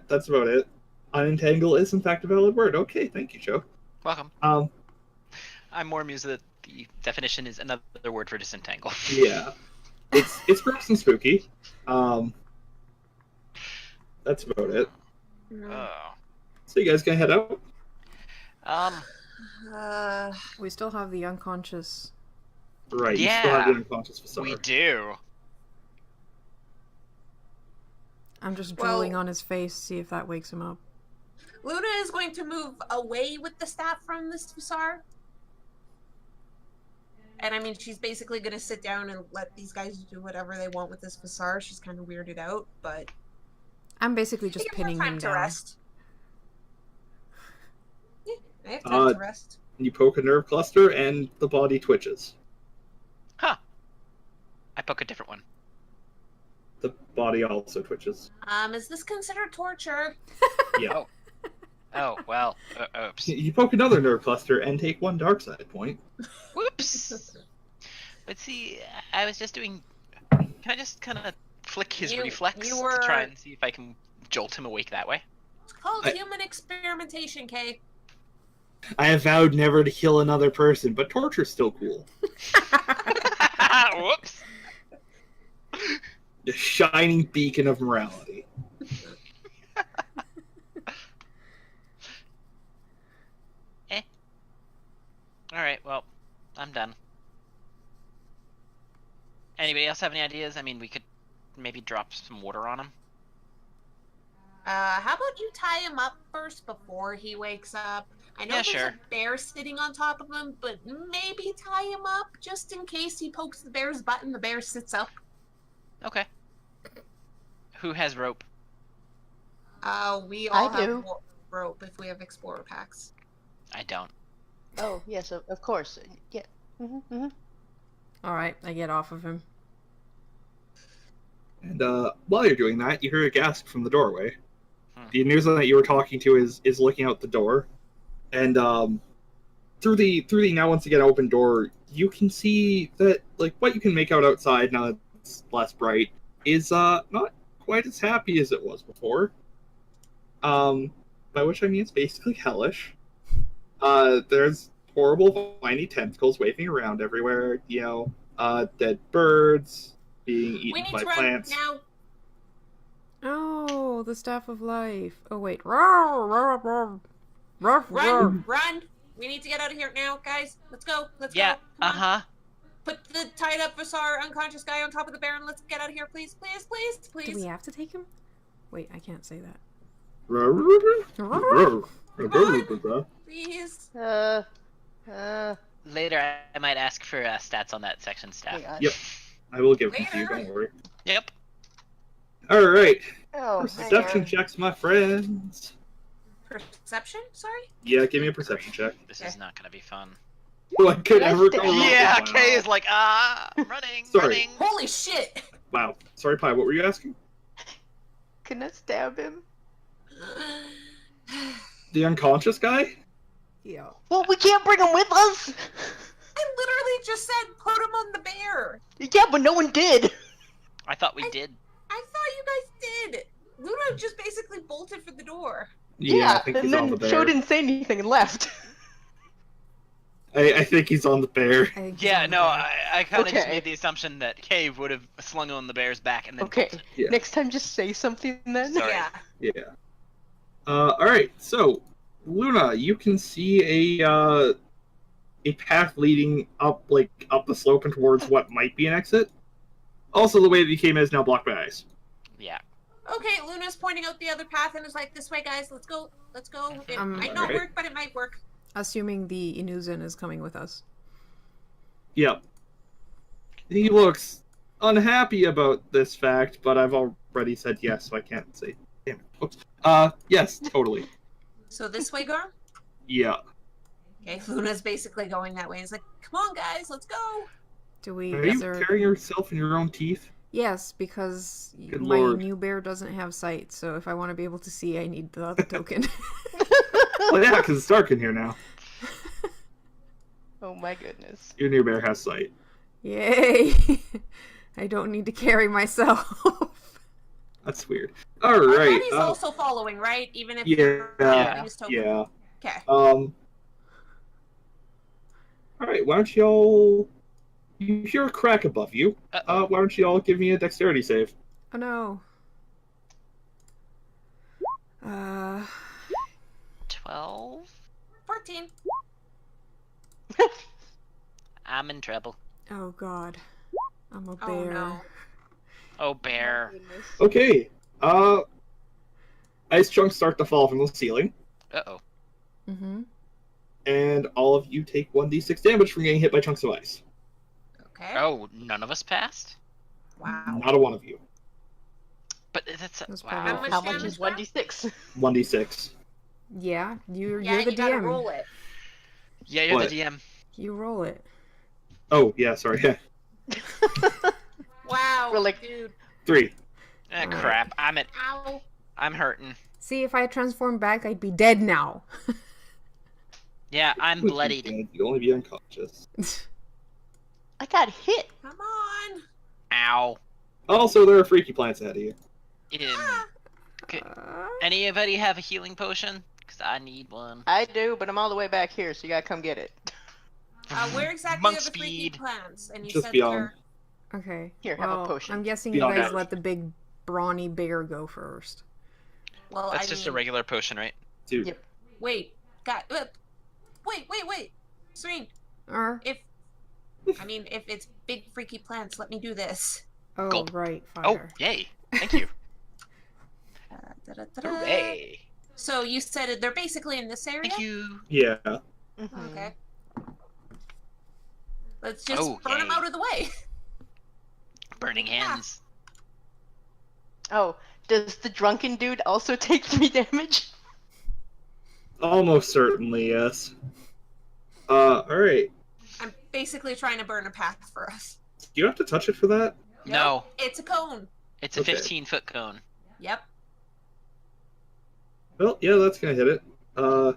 that's about it. Unentangle is in fact a valid word. Okay, thank you, Joe. Welcome. Um, I'm more amused that the definition is another word for disentangle. yeah, it's gross and spooky. That's about it. Oh. So you guys gonna head out? We still have the unconscious. Right. You Yeah, still have the unconscious facade. we do. I'm just Well- drooling on his face, see if that wakes him up. Luna is going to move away with the staff from this Fasar. And I mean, she's basically going to sit down and let these guys do whatever they want with this Fasar. She's kind of weirded out, but... I'm basically just I have pinning time him to down. rest. Yeah, I have time to rest. You poke a nerve cluster, and the body twitches. Huh. I poke a different one. The body also twitches. Is this considered torture? Yeah. Oh, well. Oops. You poke another nerve cluster and take 1 dark side point. Whoops. But see, I was just doing... Can I just kind of flick his reflex you were- to try and see if I can jolt him awake that way? It's called human experimentation, Kay. I have vowed never to kill another person, but torture's still cool. Whoops. The shining beacon of morality. Alright, well, I'm done. Anybody else have any ideas? I mean, we could maybe drop some water on him. How about you tie him up first before he wakes up? I know Yeah, there's sure. a bear sitting on top of him, but maybe tie him up just in case he pokes the bear's butt and the bear sits up. Okay. Who has rope? We all I have do. rope if we have explorer packs. I don't. Oh, yes, of course. Yeah. All right, I get off of him. And while you're doing that, you hear a gasp from the doorway. The Hmm. Anuzen that you were talking to is looking out the door, and through the now once again open door, you can see that like what you can make out outside now that it's less bright is not quite as happy as it was before. By which I mean it's basically hellish. There's horrible viney tentacles waving around everywhere. You know, dead birds being We eaten need by to run plants. now. Oh, the staff of life. Oh wait. Roar, roar, roar. Roar, roar. Run! We need to get out of here now, guys. Let's go. Let's Yeah. go. Come on. Uh-huh. Put the tied up Vasar unconscious guy on top of the bear and let's get out of here, please, please, please, Do please. we have to take him? Wait, I can't say that. Please. Later, I might ask for stats on that section staff. Yep. I will give them to you, don't worry. Yep. Alright. Oh, Perception checks, my friends. Perception? Sorry? Yeah, give me a perception check. This is not gonna be fun. What could Let's ever do- go wrong? Yeah, Wow. Kay is like, running, Sorry. running. Holy shit! Wow. Sorry, Pi, what were you asking? Can I stab him? The unconscious guy? Yeah. Well, we can't bring him with us. I literally just said put him on the bear. Yeah, but no one did. I thought we did. I thought you guys did. Luna just basically bolted for the door. Yeah, I think and he's then on the bear. Joe didn't say anything and left. I think he's on the bear. I think Yeah, he's no, on I kind of just Okay. made the assumption that Cave would have slung on the bear's back and then Okay, bolted. Yeah. next time just say something then. Sorry. Yeah. Yeah. Alright, so, Luna, you can see a path leading up the slope and towards what might be an exit. Also, the way that you came in is now blocked by ice. Yeah. Okay, Luna's pointing out the other path and is like, this way, guys, let's go. Let's go. It Um, might not alright. work, but it might work. Assuming the Inuzen is coming with us. Yep. He looks unhappy about this fact, but I've already said yes, so I can't say. Damn it. Oops. Yes, totally. So this way, Garm? Yeah. Okay, Luna's basically going that way. It's like, come on, guys, let's go. Do we? Are Is you there... carrying yourself in your own teeth? Yes, because Good my lord. new bear doesn't have sight. So if I want to be able to see, I need the other token. Well, yeah, because it's dark in here now. Oh my goodness. Your new bear has sight. Yay! I don't need to carry myself. That's weird. Our Alright. buddy's also following, right? Even if Yeah. you're holding his token. Yeah. Okay. Alright, why don't y'all... You hear a crack above you. Uh-oh. Why don't y'all give me a dexterity save? Oh no. 12? 14. I'm in trouble. Oh god. I'm a Oh, bear. no. Oh, bear. Goodness. Okay. Ice chunks start to fall from the ceiling, Uh-oh. Mm-hmm. and all of you take 1d6 damage from getting hit by chunks of ice. Okay. Oh, none of us passed? Wow. Not a one of you. But that's... That's wow. probably- How much How much damage, is Graham? 1d6? 1d6. Yeah, you're Yeah, the you gotta DM. roll it. Yeah, you're What? the DM. You roll it. Oh, yeah, sorry. Wow. We're like- dude. 3. Ah, Alright. crap. Ow. I'm hurting. See, if I transformed back, I'd be dead now. Yeah, I'm bloodied. You'd only be unconscious. I got hit. Come on. Ow. Also, there are freaky plants ahead of you. Ah. Anybody have a healing potion? Because I need one. I do, but I'm all the way back here, so you gotta come get it. Where exactly Monk are the freaky speed. plants? And you Just said beyond. they're... Okay. Here, have a well, potion. I'm guessing Beyond you guys average. let the big brawny bear go first. Well, That's I just mean... a regular potion, right? Dude. Yep. Wait. Wait. Serene, if it's big freaky plants, let me do this. Oh, Gulp. right, Oh, fire. yay. Thank you. Da-da-da-da. Hooray. So you said they're basically in this area? Thank you. Yeah. Mhm. Okay. Let's just burn them Okay. out of the way. Burning hands. Oh, does the drunken dude also take 3 damage? Almost certainly, yes. Alright. I'm basically trying to burn a path for us. Do you have to touch it for that? No, It's a cone. it's a Okay. 15-foot cone. Yep. Well, yeah, that's gonna hit it. I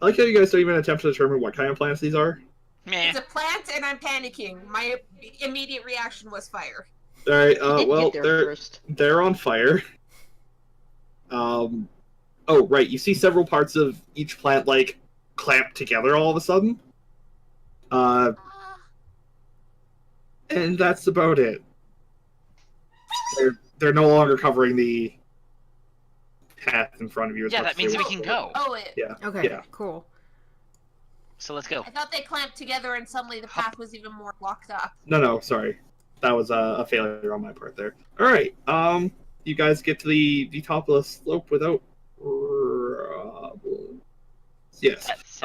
like how you guys don't even attempt to determine what kind of plants these are. Meh. It's a plant, and I'm panicking. My immediate reaction was fire. Alright, I did well, get there first. they're on fire. Oh, right, you see several parts of each plant, like, clamped together all of a sudden. And that's about it. They're no longer covering the path in front of you. as Yeah, much that as means they we were can before. go. Oh, Yeah. Okay, Yeah. cool. So let's go. I thought they clamped together, and suddenly the path was even more locked up. No, sorry. That was a failure on my part there. Alright, you guys get to the top of the slope without problems. Yes. That's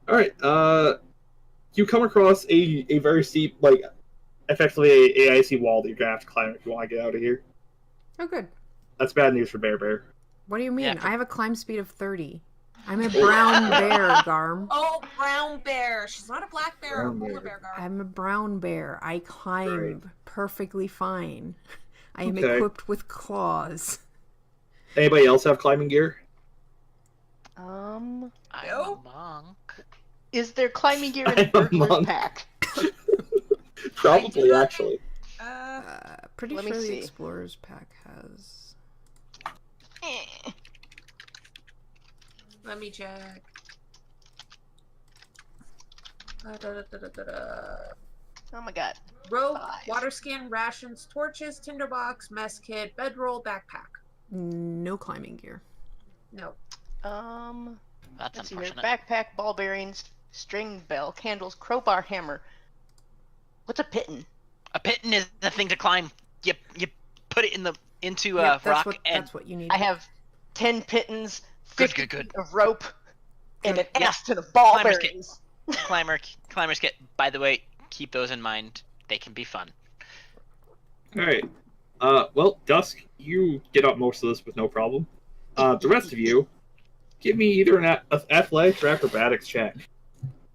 Alright, you come across a very steep, like, effectively a icy wall that you're gonna have to climb if you want to get out of here. Oh, good. That's bad news for Bear. What do you mean? Yeah, for- I have a climb speed of 30. I'm a brown bear, Garm. Oh, brown bear. She's not a black bear or a Brown polar bear. bear, Gar. I'm a brown bear. I climb Right. perfectly fine. I am Okay. equipped with claws. Anybody else have climbing gear? I'm No? a monk. Is there climbing gear I'm in a Burglar's monk. pack? Probably, not- actually. Pretty Let me sure the see. Explorer's pack has. Eh. Let me check. Da-da-da-da-da-da. Oh my god. Rope, 5. water skin, rations, torches, tinderbox, mess kit, bedroll, backpack. No climbing gear. No. That's Let's see here. unfortunate. Backpack, ball bearings, string bell, candles, crowbar, hammer. What's a pitten? A pitten is the thing to climb. You put it into Yep, rock and that's what you need. I have 10 pittons, Good, 50 good. of rope, and an Yeah. ass ton of ball Climbers get- bearings. climbers get. By the way, keep those in mind. They can be fun. Alright. Well, Dusk, you get up most of this with no problem. The rest of you, give me either an athletics or acrobatics check.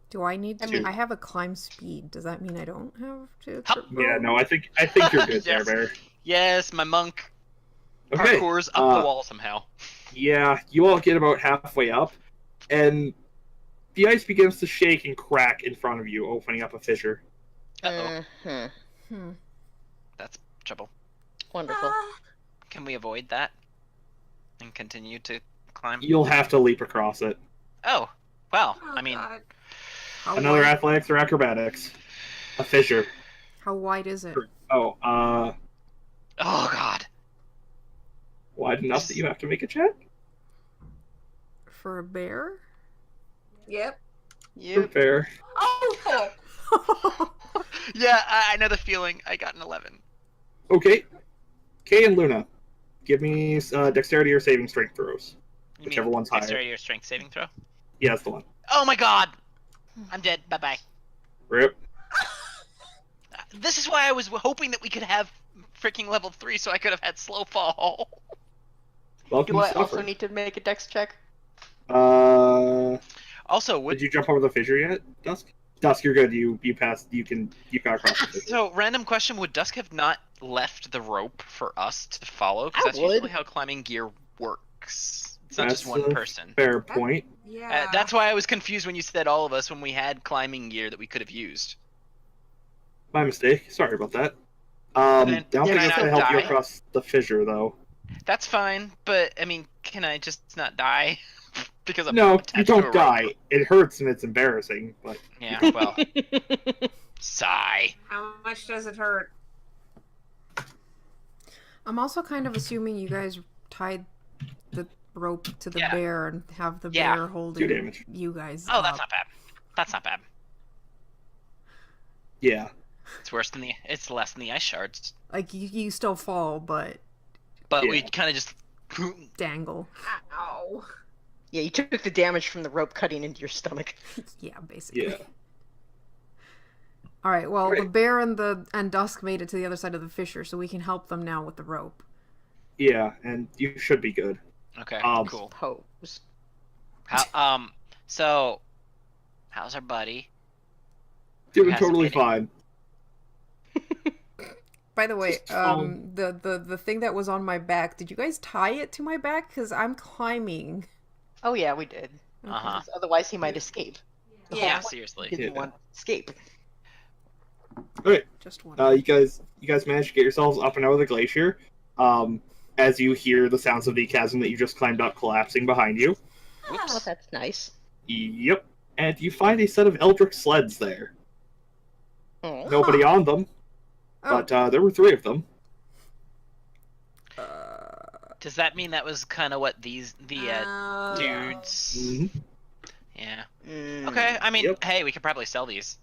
Do I need to? I mean- I have a climb speed. Does that mean I don't have to? Hup. Yeah, no, I think you're good there, Yes. Bear. Yes, my monk Okay. parkours up the wall somehow. Yeah, you all get about halfway up, and the ice begins to shake and crack in front of you, opening up a fissure. Uh-oh. Mhm. Hmm. That's trouble. Wonderful. Can we avoid that and continue to climb? You'll have to leap across it. Oh, well, Oh, I mean, God. How Another wide, athletics or acrobatics. A fissure. How wide is it? Oh, oh god. wide enough that you have to make a check? For a bear? Yep. Yep. Fair. Oh! Yeah, I know the feeling. I got an 11. Okay. Kay and Luna, give me dexterity or saving strength throws. You Whichever mean one's higher. dexterity or strength saving throw? Yeah, that's the one. Oh my god! I'm dead. Bye-bye. Rip. This is why I was hoping that we could have freaking level 3 so I could have had slow fall. Welcome Do to I also Suffer. need to make a dex check? Also, would Did you jump over the fissure yet, Dusk? Dusk, you're good. You passed. You got across the fissure. so random question: would Dusk have not left the rope for us to follow? Because I that's usually would. how climbing gear works. It's not That's just one a person. Fair point. Yeah. That's why I was confused when you said all of us when we had climbing gear that we could have used. My mistake. Sorry about that. Then Don't can think I it's gonna not help you die? across the fissure, though. That's fine, but I mean, can I just not die? Because I'm No, you attached to a don't rope. die. It hurts and it's embarrassing, but Yeah, well, sigh. How much does it hurt? I'm also kind of assuming you guys tied the rope to the Yeah. bear and have the Yeah. bear holding 2 damage. you guys Oh, up. that's not bad. That's not bad. Yeah. It's worse than it's less than the ice shards. Like, you still fall, but... But Yeah. we kind of just dangle. Ow. Yeah, you took the damage from the rope cutting into your stomach. Yeah, basically. Yeah. All right. Well, Great. the bear and Dusk made it to the other side of the fissure, so we can help them now with the rope. Yeah, and you should be good. Okay, cool. Pose. So, how's our buddy? Doing Hasn't totally made it. fine. By the way, Um, the thing that was on my back, did you guys tie it to my back? Because I'm climbing. Oh yeah, we did. Uh-huh. Otherwise, he might escape. Yeah, Yeah. seriously. Didn't want to escape. Okay, Just one. you guys managed to get yourselves up and out of the glacier. As you hear the sounds of the chasm that you just climbed up collapsing behind you. Oh, that's nice. Yep. And you find a set of Eldritch sleds there. Oh. Nobody on them, Oh. but there were 3 of them. Does that mean that was kind of what the Oh. dudes? Mhm. Yeah. Mm. Okay. I mean, Yep. hey, we could probably sell these.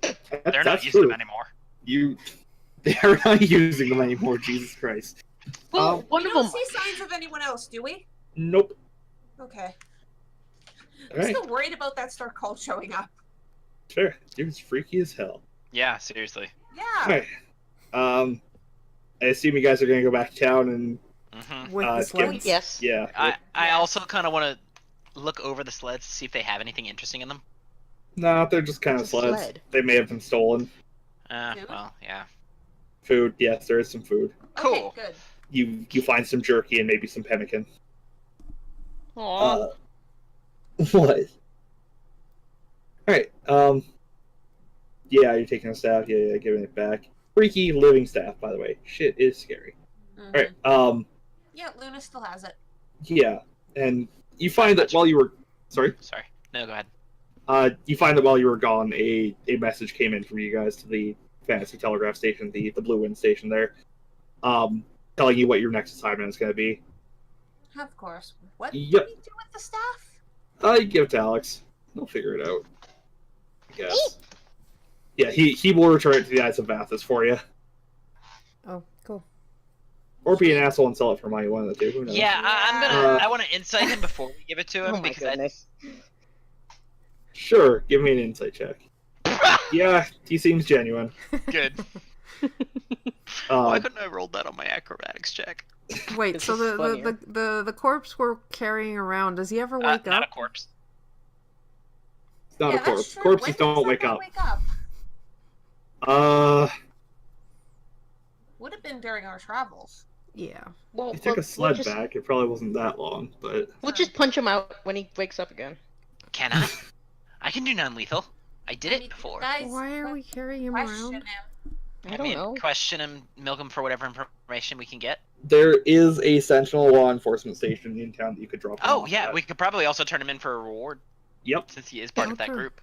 That- They're not that's using true. them anymore. They're not using them anymore, Jesus Christ. Well, one We of don't them. see signs of anyone else, do we? Nope. Okay. I'm Alright, still worried about that star cult showing up. sure. Dude's freaky as hell. Yeah, seriously. Yeah. Alright. I assume you guys are gonna go back to town and Mm-hmm. With the get- sleds. Yes. yeah. I also kind of want to look over the sleds to see if they have anything interesting in them. Nah, they're just kind of It's a sleds. sled. They may have been stolen. Food? Well, yeah. Food, yes, there is some food. Cool. Okay, good. You find some jerky and maybe some pemmican. Aw. What? Alright, yeah, you're taking a staff, yeah, giving it back. Freaky living staff, by the way. Shit is scary. Mhm. Alright, Yeah, Luna still has it. yeah, and you find that while you were... Sorry? Sorry. No, go ahead. You find that while you were gone, a message came in from you guys to the Fantasy Telegraph Station, the Blue Wind Station there, telling you what your next assignment is going to be. Of course. What Yep. do we do with the staff? You give it to Alex. He'll figure it out. I guess. Yeah, he will return it to the Eyes of Vathis for you. Oh, cool. Or be an asshole and sell it for money, one of the two. Who knows? Yeah, I'm Yeah. gonna. I want to insight him before we give it to him Oh my because I, goodness. Sure, give me an insight check. Yeah, he seems genuine. good. Why Um, couldn't I roll that on my acrobatics check? Wait, This so is the funnier. the corpse we're carrying around, does he ever wake Not a up? corpse. it's not Yeah, a corpse. that's true. Corpses When don't does wake that up. wake up? Would have been during our travels. Yeah. Well, He took a sled we'll just, back. It probably wasn't that long, but We'll just punch him out when he wakes up again. Can I? I can do non-lethal. I did I it mean, before. Guys, Why are we carrying him question around? him. I don't know. Question him, milk him for whatever information we can get. there is a Sentinel law enforcement station in town that you could drop him Oh off yeah, at. we could probably also turn him in for a reward Yep, since he is part Yeah, of that true. group.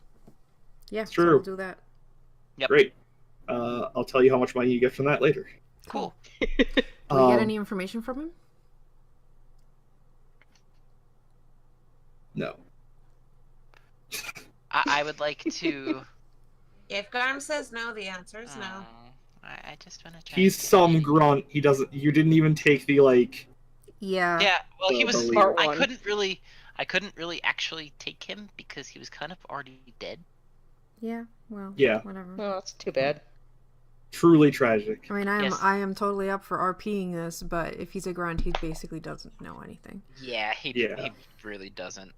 Yeah, so True. we'll do that. Yep. great. I'll tell you how much money you get from that later. Cool. Do we get Um, any information from him? No. I would like to. If Garm says no, the answer is no. Oh, I just want to try. He's some grunt. He doesn't. You didn't even take the like. Yeah. Yeah. Well, he was. Part I one. couldn't really. I couldn't really actually take him because he was kind of already dead. Yeah. Well. Yeah. Whatever. Oh, that's too bad. Truly tragic. I mean, Yes. I am totally up for RPing this, but if he's a grunt, he basically doesn't know anything. Yeah. He Yeah. really doesn't.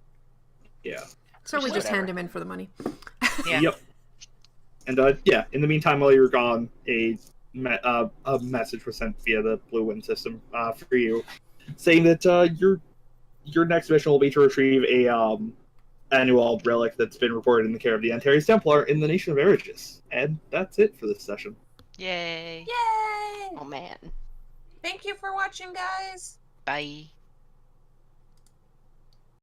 Yeah. So we just Whatever. hand him in for the money. Yeah. Yep. And yeah, in the meantime, while you were gone, a message was sent via the Blue Wind system for you, saying that your next mission will be to retrieve a Anuald relic that's been reported in the care of the Antares Templar in the nation of Eregis. And that's it for this session. Yay. Yay! Oh man. Thank you for watching, guys. Bye.